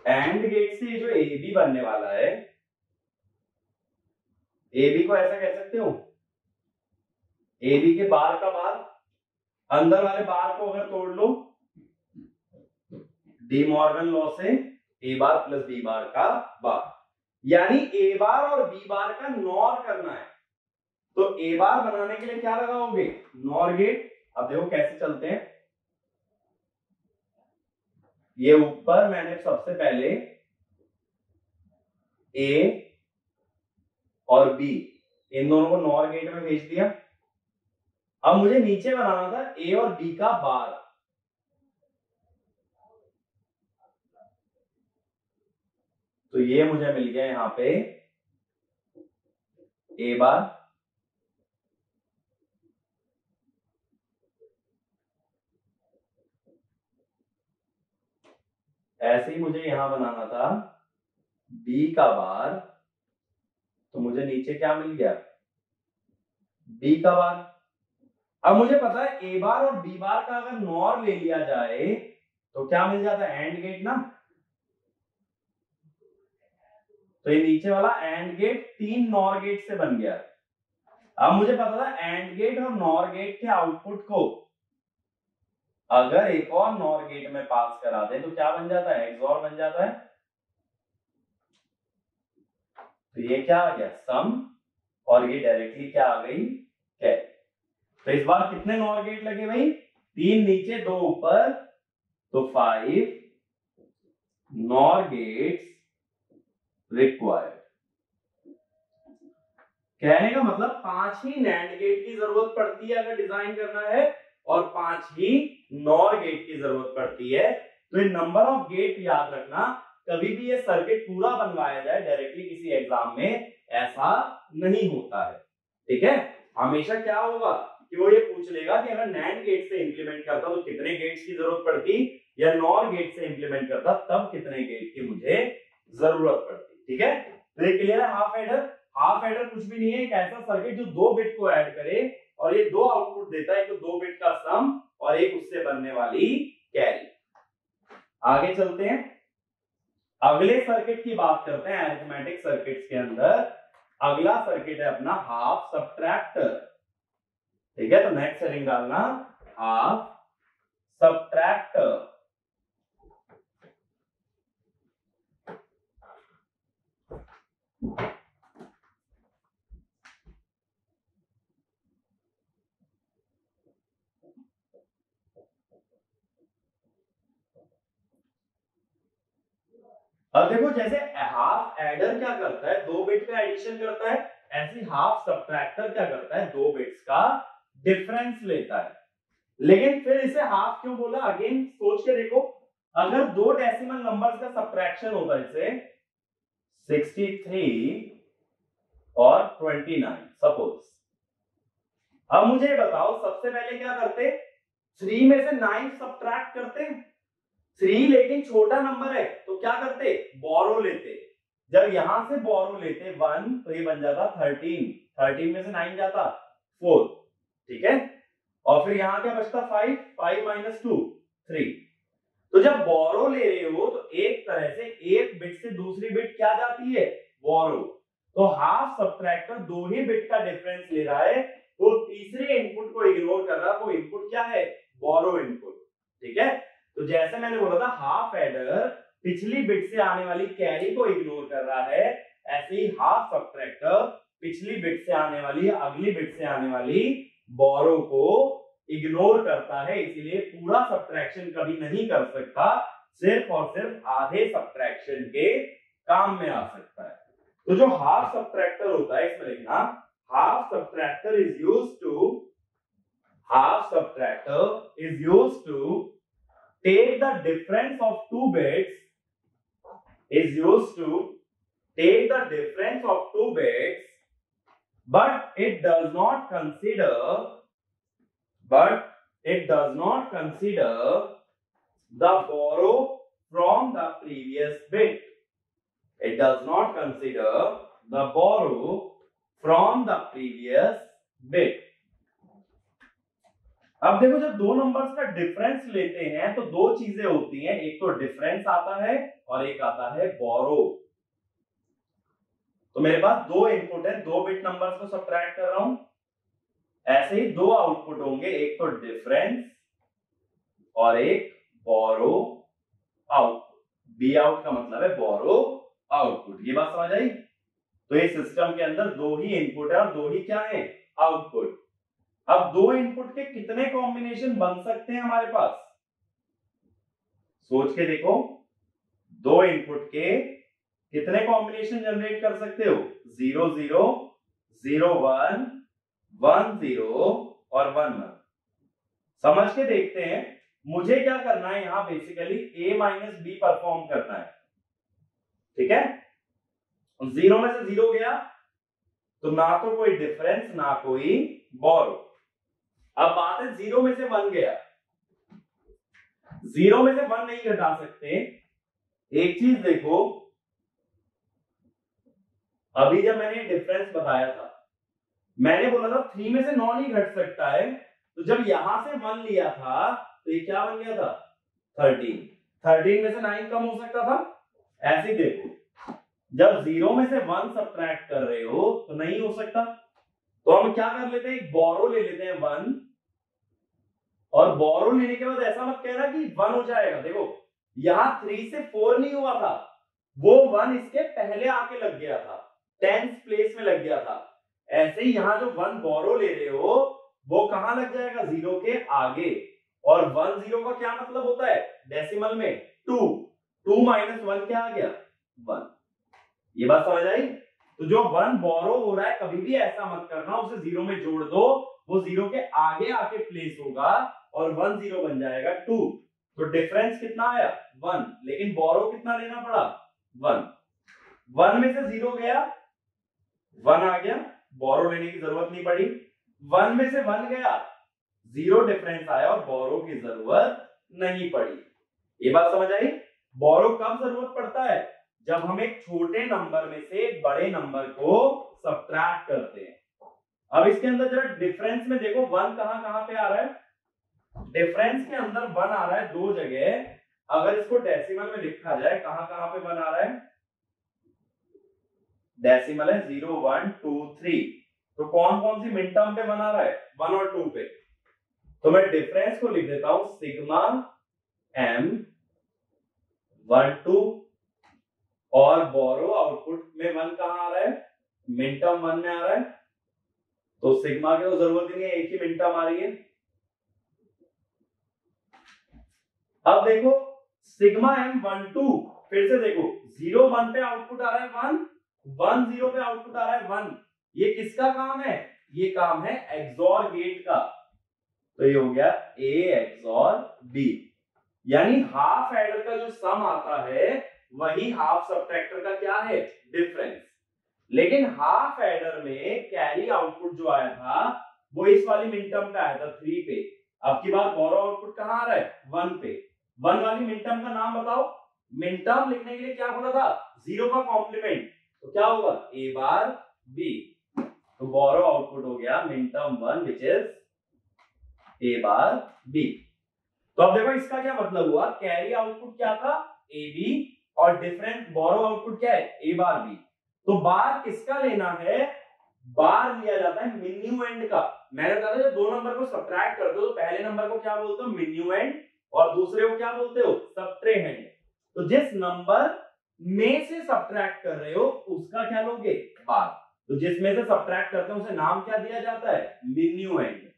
एंड गेट से जो ए बी बनने वाला है, ए बी को ऐसा कह सकते हो, ए बी के बार का बार, अंदर वाले बार को अगर तोड़ लो डी मॉर्गन लॉ से, ए बार प्लस बी बार का बार, यानी ए बार और बी बार का नॉर करना है। तो ए बार बनाने के लिए क्या लगाओगे, नॉर गेट। अब देखो कैसे चलते हैं, ये ऊपर मैंने सबसे पहले ए और बी इन दोनों को नॉर गेट में भेज दिया। अब मुझे नीचे बनाना था ए और बी का बार। तो ये मुझे मिल गया यहां पे ए बार, ऐसे ही मुझे यहां बनाना था बी का बार, तो मुझे नीचे क्या मिल गया, बी का बार। अब मुझे पता है ए बार और बी बार का अगर नॉर ले लिया जाए तो क्या मिल जाता है, एंड गेट ना। तो ये नीचे वाला एंड गेट 3 नॉर गेट से बन गया। अब मुझे पता था एंड गेट और नॉर गेट के आउटपुट को अगर एक और नॉर गेट में पास करा दे तो क्या बन जाता है, एक्सॉर बन जाता है। तो ये क्या आ गया, सम, और ये डायरेक्टली क्या आ गई, कैरी। तो इस बार कितने नॉर गेट लगे भाई, 3 नीचे 2 ऊपर, तो 5 नॉर गेट्स रिक्वायर्ड। कहने का मतलब 5 ही नैंड गेट की जरूरत पड़ती है अगर डिजाइन करना है, और 5 ही नॉर गेट की जरूरत पड़ती है। तो ये नंबर ऑफ गेट याद रखना, कभी भी ये सर्किट पूरा बनवाया जाए डायरेक्टली किसी एग्जाम में ऐसा नहीं होता है, ठीक है। हमेशा क्या होगा कि वो ये पूछ लेगा कि अगर नैंड गेट से इंप्लीमेंट करता तो कितने गेट्स की जरूरत पड़ती, या नॉर गेट से इंप्लीमेंट करता तब कितने गेट की मुझे जरूरत पड़ती, ठीक है। तो ये क्लियर है। हाफ एडर, हाफ एडर कुछ भी नहीं है, एक ऐसा सर्किट जो 2 बिट को ऐड करे और ये 2 आउटपुट देता है, एक तो 2 बिट का सम और एक उससे बनने वाली कैरी। आगे चलते हैं, अगले सर्किट की बात करते हैं। अरिथमेटिक सर्किट्स के अंदर अगला सर्किट है अपना हाफ सब्ट्रैक्टर, ठीक है। तो नेक्स्ट हेडिंग डालना हाफ सब्ट्रैक्टर। अब देखो, जैसे हाफ एडर क्या करता है, 2 बिट का एडिशन करता है, ऐसे हाफ सब्ट्रैक्टर क्या करता है, 2 बिट्स का डिफरेंस लेता है। लेकिन फिर इसे हाफ क्यों बोला, अगेन सोच के देखो, अगर 2 डेसिमल नंबर्स का सब्ट्रैक्शन होता है, जैसे 63 और 29 सपोज। अब मुझे बताओ सबसे पहले क्या करते, 3 में से 9 सब्ट्रैक्ट करते हैं, 3 लेकिन छोटा नंबर है तो क्या करते, बोरो लेते। जब यहां से बोरो लेते 1 तो ये बन जाता 13, 13 में से 9 जाता 4, ठीक है। और फिर यहां क्या बचता 5, 5 माइनस 2 3। तो जब बोरो ले रहे हो तो एक तरह से एक बिट से दूसरी बिट क्या जाती है, बोरो। तो हाफ सब्ट्रैक्टर 2 ही बिट का डिफरेंस ले रहा है, तो तीसरे इनपुट को इग्नोर कर रहा है। वो इनपुट क्या है, बोरो इनपुट, ठीक है। तो जैसे मैंने बोला था हाफ एडर पिछली बिट से आने वाली कैरी को इग्नोर कर रहा है, ऐसे ही हाफ सब्ट्रैक्टर पिछली बिट से आने वाली अगली बिट से आने वाली बोरो को इग्नोर करता है। इसीलिए पूरा सब्ट्रैक्शन कभी नहीं कर सकता, सिर्फ और सिर्फ आधे सब्ट्रैक्शन के काम में आ सकता है। तो जो हाफ सब्ट्रैक्टर होता है, इसमें लिखना half subtractor is used to take the difference of 2 bits, is used to take the difference of 2 bits, but it does not consider the borrow from the previous bit. It does not consider the borrow from the previous bit. अब देखो, जब 2 numbers का difference लेते हैं तो 2 चीजें होती हैं, एक तो डिफरेंस आता है और एक आता है बोरो। तो मेरे पास 2 इनपुट है, 2 बिट नंबर्स को सब्ट्रैक्ट कर रहा हूं, ऐसे ही 2 आउटपुट होंगे, एक तो डिफरेंस और एक बोरो आउटपुट। बी आउट का मतलब है बोरो आउटपुट, ये बात समझ आई। तो इस सिस्टम के अंदर 2 ही इनपुट है और 2 ही क्या है, आउटपुट। अब 2 इनपुट के कितने कॉम्बिनेशन बन सकते हैं हमारे पास, सोच के देखो। 2 इनपुट के कितने कॉम्बिनेशन जनरेट कर सकते हो, 0 0 0 1 1 0 और 1 1। समझ के देखते हैं, मुझे क्या करना है यहां, basically a minus be perform करना है, ठीक है। 0 में से 0 गया तो ना तो कोई डिफरेंस ना कोई बोरो। अब बात है 0 में से 1 गया, 0 में से 1 नहीं घटा सकते। एक चीज देखो, अभी जब मैंने डिफरेंस बताया था, मैंने बोला था 3 में से 9 नहीं घट सकता है, तो जब यहां से 1 लिया था तो ये क्या बन गया था, 13। 13 में से 9 कम हो सकता था, ऐसे ही देखो, जब 0 में से 1 सब्ट्रैक्ट कर रहे हो तो नहीं हो सकता। तो हम क्या कर लेते हैं, एक बोरो ले लेते हैं 1, और बोरो लेने के बाद ऐसा मत कहना कि 1 हो जाएगा। देखो यहाँ 3 से 4 नहीं हुआ था, वो 1 इसके पहले आके लग गया था, 10th प्लेस में लग गया था। ऐसे ही यहाँ जो 1 बोरो ले रहे हो वो कहां लग जाएगा, 0 के आगे। और 1 0 का क्या मतलब होता है डेसिमल में, 2 2 माइनस 1 क्या आ गया, 1। ये बात समझ आई। तो जो 1 बोरो हो रहा है कभी भी ऐसा मत करना उसे 0 में जोड़ दो, वो 0 के आगे आके प्लेस होगा और 1 0 बन जाएगा 2। तो डिफरेंस कितना आया 1, लेकिन बोरो कितना लेना पड़ा 1। 1 में से 0 गया 1 आ गया, बोरो लेने की जरूरत नहीं पड़ी। 1 में से 1 गया 0 डिफरेंस आया और बोरो की जरूरत नहीं पड़ी। ये बात समझ आई। बोरो कब जरूरत पड़ता है, जब हम एक छोटे नंबर में से एक बड़े नंबर को सब्ट्रैक्ट करते हैं। अब इसके अंदर जरा डिफरेंस में देखो 1 कहां कहां पे आ रहा है, डिफरेंस के अंदर 1 आ रहा है 2 जगह। अगर इसको डेसिमल में लिखा जाए कहां कहां पे 1 आ रहा है, डेसिमल है 0 1 2 3। तो कौन कौन सी मिन टर्म पे 1 आ रहा है, 1 और 2 पे। तो मैं डिफरेंस को लिख देता हूं सिग्मा m 1 2, और बोरो आउटपुट में 1 कहां आ रहा है, मिन टर्म 1 में आ रहा है। तो सिग्मा की तो जरूरत ही नहीं है, एक ही मिन टर्म आ रही है। अब देखो सिग्मा m 1 2, फिर से देखो 0 1 पे आउटपुट आ रहा है 1, 1 0 पे आउटपुट आ रहा है 1। ये किसका काम है, ये काम है एक्सॉर गेट का। तो ये हो गया A एक्सॉर B, यानी हाफ एडर का जो सम आता है वही हाफ सबट्रैक्टर का क्या है, डिफरेंस। लेकिन हाफ एडर में कैरी आउटपुट जो आया था वो इस वाली मिन टर्म पे आया था 3 पे। अब की बार बोरो आउटपुट कहां आ रहा है 1 पे। 1 वाली मिन टर्म का नाम बताओ। मिन टर्म लिखने के लिए क्या बोला था, 0 का कॉम्प्लीमेंट, तो क्या होगा A बार B। तो बोरो आउटपुट हो गया min term 1 which is A bar B। तो अब देखो इसका क्या मतलब हुआ, कैरी आउटपुट क्या था AB और डिफरेंस बोरो आउटपुट क्या है A बार B। तो बार किसका लेना है, बार लिया जाता है मिन्यूएंड का। मैंने कहा था जब दो नंबर को सब्ट्रैक्ट करते हो तो पहले नंबर को क्या बोलते हो मिन्यूएंड और दूसरे को क्या बोलते हो सबट्रेहेंड। तो जिस नंबर में से सब्ट्रैक्ट कर रहे हो उसका क्या लोगे, बार। तो जिसमें से सब्ट्रैक्ट करते हो उसे नाम क्या दिया जाता है, मिन्यूएंड।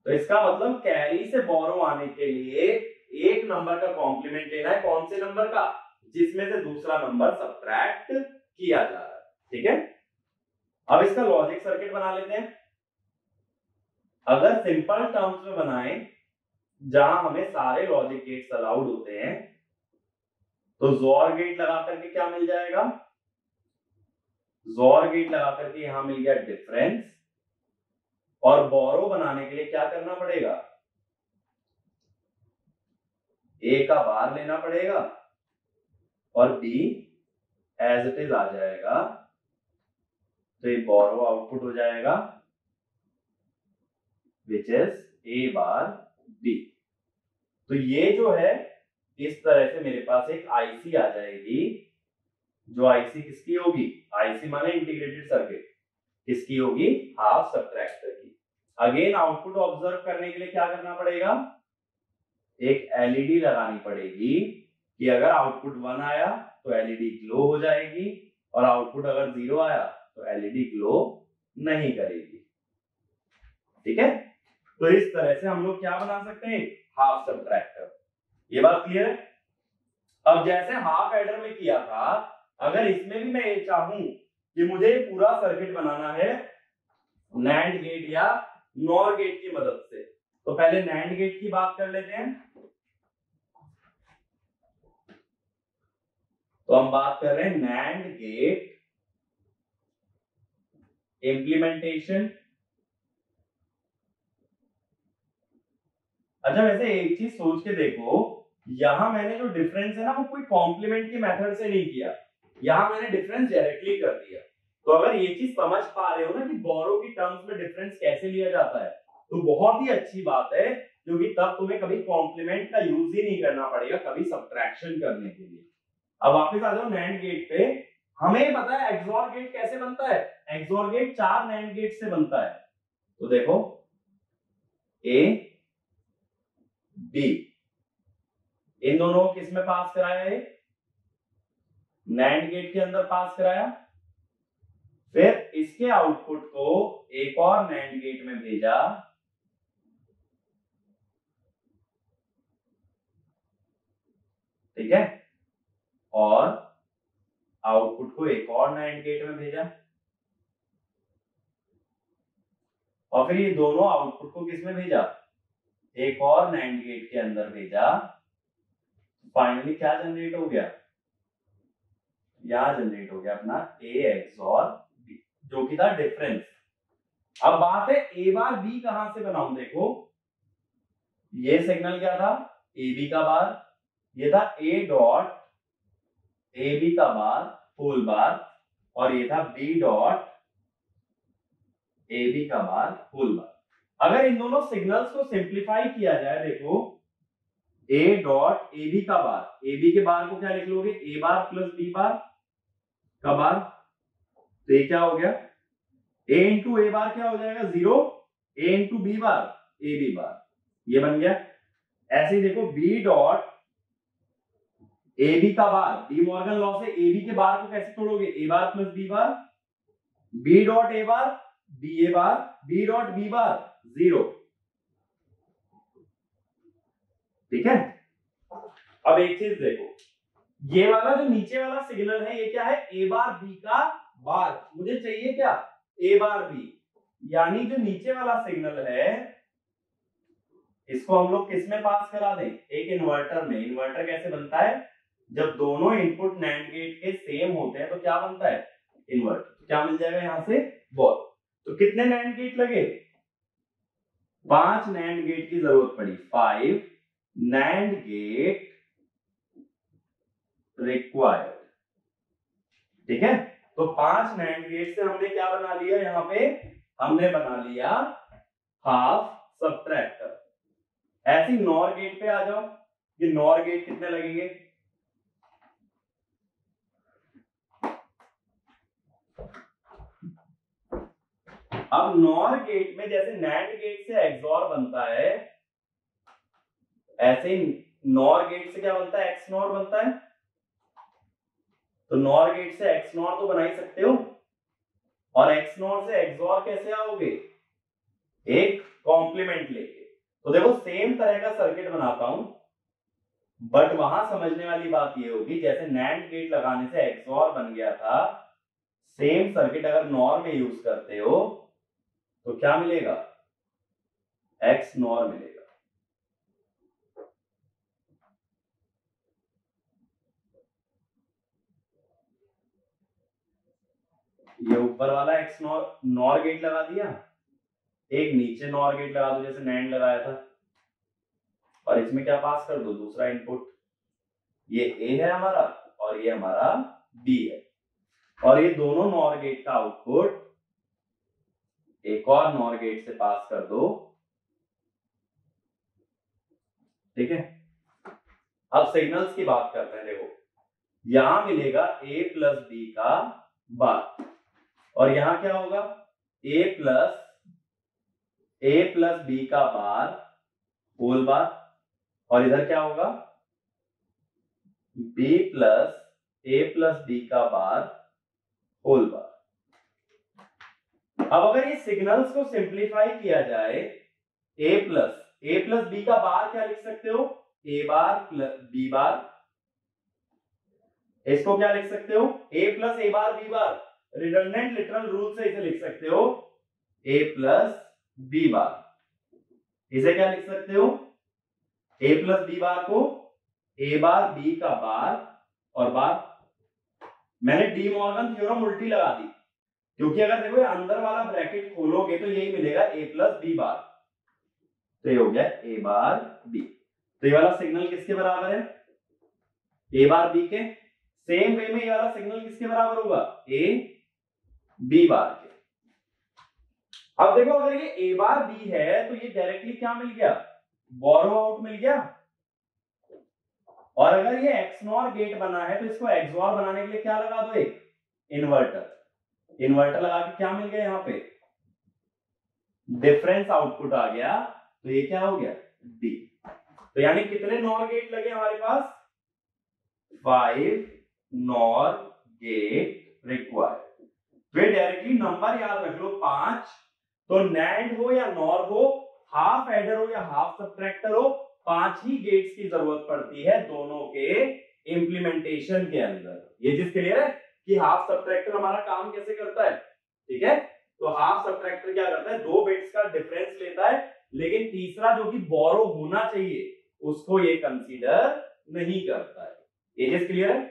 तो इसका मतलब कैरी से बोरो आने के लिए एक नंबर का कॉम्प्लीमेंट लेना है, कौन से नंबर का, जिसमें से दूसरा नंबर सब्ट्रैक्ट किया जा रहा है। ठीक है, अब इसका लॉजिक सर्किट बना लेते हैं। अगर सिंपल टर्म्स में बनाएं जहां हमें सारे लॉजिक गेट्स अलाउड होते हैं, तो जोर गेट लगा करके क्या मिल जाएगा, जोर गेट लगा करके यहां मिल गया डिफरेंस। और बोरो बनाने के लिए क्या करना पड़ेगा, A का बार लेना पड़ेगा और B एज इट इज आ जाएगा। तो ये बोरो आउटपुट हो जाएगा which is A bar B। तो ये जो है इस तरह से मेरे पास एक IC आ जाएगी, जो IC किसकी होगी, IC माने इंटीग्रेटेड सर्किट, किसकी होगी, हाफ सबट्रैक्टर की। अगेन आउटपुट ऑब्जर्व करने के लिए क्या करना पड़ेगा, एक LED लगानी पड़ेगी कि अगर आउटपुट 1 आया तो LED ग्लो हो जाएगी और आउटपुट अगर 0 आया तो LED ग्लो नहीं करेगी। ठीक है, तो इस तरह से हम लोग क्या बना सकते हैं, हाफ सबट्रैक्टर। ये बात क्लियर है। अब जैसे हाफ एडर में किया था, अगर इसमें भी मैं ये चाहूं कि मुझे पूरा सर्किट बनाना है नैंड गेट या नॉर गेट की मदद से, तो पहले नैंड गेट की बात कर लेते हैं। तो हम बात कर रहे हैं नैंड गेट इंप्लीमेंटेशन। अच्छा वैसे एक चीज सोच के देखो, यहां मैंने जो डिफरेंस है ना वो कोई कॉम्प्लीमेंट की मेथड से नहीं किया, यहां मैंने डिफरेंस डायरेक्टली कर दिया। तो अगर ये चीज समझ पा रहे हो ना कि बोरो की टर्म्स में डिफरेंस कैसे लिया जाता है, तो बहुत ही अच्छी बात है, क्योंकि तब तुम्हें कभी कॉम्प्लीमेंट का यूज ही नहीं करना पड़ेगा कभी सब्ट्रैक्शन करने के लिए। अब वापस आ जाओ नैंड गेट पे। हमें पता है एक्सोर गेट कैसे बनता है, एक्सोर गेट 4 नैंड गेट से बनता है। तो देखो ए बी, इन दोनों को किस में पास कराया है, नैंड गेट के अंदर पास कराया, फिर इसके आउटपुट को एक और नैंड गेट में भेजा, ठीक है, और आउटपुट को एक और नैंड गेट में भेजा, और फिर ये दोनों आउटपुट को किस में भेजा, एक और नैंड गेट के अंदर भेजा। फाइनली क्या जनरेट हो गया, यहां जनरेट हो गया अपना ए XOR बी, जो कि था डिफरेंस। अब बात है ए बार बी कहां से बनाऊं, देखो ये सिग्नल क्या था, ए बी का बार, ये था ए डॉट ए बी का बार होल बार, और ये था बी डॉट ए बी का बार होल बार। अगर इन दोनों सिग्नल्स को सिंप्लीफाई किया जाए, देखो ए डॉट ए बी का बार, ए बी के बार को क्या लिख लोगे, ए बार प्लस बी बार का बार, तो ये क्या हो गया, ए इंटू ए बार क्या हो जाएगा 0, A into B bar A B bar, ये बन गया। ऐसे ही देखो बी डॉट ए बी का बार, डी मॉर्गन लॉ से ए बी के बार को कैसे तोड़ोगे, A bar plus B bar, B dot A bar B A bar, B dot B bar 0, ठीक है। अब एक चीज देखो, ये वाला जो नीचे वाला सिग्नल है ये क्या है, ए बार बी का बार, मुझे चाहिए क्या, ए बार बी, यानी जो नीचे वाला सिग्नल है इसको हम लोग किस में पास करा दें, एक इन्वर्टर में। इन्वर्टर कैसे बनता है, जब दोनों इनपुट नैंड गेट के सेम होते हैं तो क्या बनता है, इन्वर्टर। क्या मिल जाएगा यहां से, बॉल। तो कितने नैंड गेट लगे, 5 नैंड गेट की जरूरत पड़ी, 5 नैंड गेट रिक्वायर्ड, ठीक है। तो 5 नैंड गेट से हमने क्या बना लिया, यहां पे हमने बना लिया हाफ सबट्रैक्टर। ऐसी नॉर गेट पे आ जाओ, ये नॉर गेट कितने लगेंगे, अब नॉर गेट में जैसे नैंड गेट से एक्सॉर बनता है, ऐसे ही नॉर गेट से क्या बनता है, एक्स नॉर बनता है। तो नॉर गेट से एक्स नॉर तो बना ही सकते हो, और एक्स नॉर से एक्सॉर कैसे आओगे, एक कॉम्प्लीमेंट लेके। तो देखो सेम तरह का सर्किट बनाता हूं, बट वहां समझने वाली बात ये होगी, जैसे नैंड गेट लगाने से एक्सॉर बन गया था, सेम सर्किट अगर नॉर में यूज करते हो तो क्या मिलेगा, एक्स नॉर मिलेगा। ये ऊपर वाला एक्स नॉर गेट लगा दिया, एक नीचे नॉर गेट लगा दो जैसे नैंड लगाया था, और इसमें क्या पास कर दो, दूसरा इनपुट, ये ए है हमारा और ये हमारा बी है, और ये दोनों नॉर गेट का आउटपुट एक और नॉर गेट से पास कर दो, ठीक है। अब सिग्नल्स की बात करते हैं, देखो यहां मिलेगा ए प्लस बी का बार, और यहां क्या होगा, ए प्लस बी का बार होल बार, और इधर क्या होगा, बी प्लस बी का बार होल बार। अब अगर ये सिग्नल्स को सिंप्लीफाई किया जाए, ए प्लस बी का बार क्या लिख सकते हो, ए बार प्लस बी बार, इसको क्या लिख सकते हो, A plus A bar B bar, redundant literal rule से इसे लिख सकते हो ए प्लस बी बार। इसे क्या लिख सकते हो, ए प्लस बी बार को ए बार बी का बार और बार। मैंने डी मॉर्गन थ्योरम उल्टी लगा दी, क्योंकि अगर देखो अंदर वाला ब्रैकेट खोलोगे तो यही मिलेगा ए प्लस बी बार, तो ये हो गया ए बार बी। तो ये वाला सिग्नल किसके बराबर है, ए बार बी के। सेम वे में ये वाला सिग्नल किसके बराबर होगा, ए बी बार के। अब देखो अगर ये ए बार बी है तो ये डायरेक्टली क्या मिल गया, बोरो आउट मिल गया, और अगर ये एक्स नॉर गेट बना है तो इसको एक्सॉर बनाने के लिए क्या लगा दो, एक इन्वर्टर। इन्वर्टर लगा के क्या मिल गया, यहाँ पे डिफरेंस आउटपुट आ गया, तो ये क्या हो गया, डी। तो यानी कितने नॉर गेट लगे हमारे पास, 5 नॉर गेट रिक्वायर्ड। फिर डायरेक्टली नंबर याद रख लो 5। तो नैंड हो या नॉर हो, हाफ एडर हो या हाफ सब्ट्रैक्टर हो, 5 ही गेट्स की जरूरत पड़ती है दोनों के इंप्लीमेंटेशन के अंदर। ये चीज क्लियर है कि हाफ सब्ट्रैक्टर हमारा काम कैसे करता है, ठीक है। तो हाफ सब्ट्रैक्टर क्या करता है, 2 बिट्स का डिफरेंस लेता है, लेकिन तीसरा जो कि बोरो होना चाहिए उसको ये कंसीडर नहीं करता है। ये चीज क्लियर है।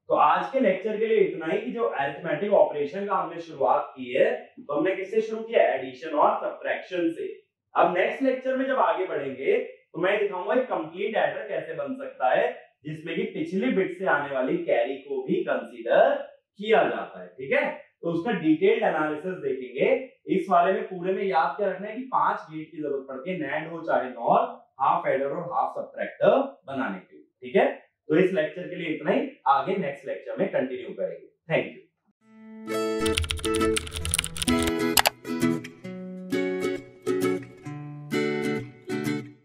तो आज के लेक्चर के लिए इतना ही कि जो अरिथमेटिक ऑपरेशन का हमने शुरुआत की है, तो हमने किससे शुरू किया, एडिशन और सब्ट्रैक्शन से। अब नेक्स्ट लेक्चर में जब आगे बढ़ेंगे तो मैं दिखाऊंगा एक कंप्लीट एडर कैसे बन सकता है, जिसमें कि पिछली बिट से आने वाली कैरी को भी कंसीडर किया जाता है, ठीक है। तो उसका डिटेल्ड एनालिसिस देखेंगे। इस वाले में पूरे में याद क्या रखना है कि 5 गेट की जरूरत पड़ती है, नैंड हो चाहे नॉर, हाफ एडर और हाफ सब्ट्रैक्टर बनाने के लिए, ठीक है। तो इस लेक्चर के लिए इतना ही, आगे नेक्स्ट लेक्चर में कंटिन्यू करेंगे। Thank you.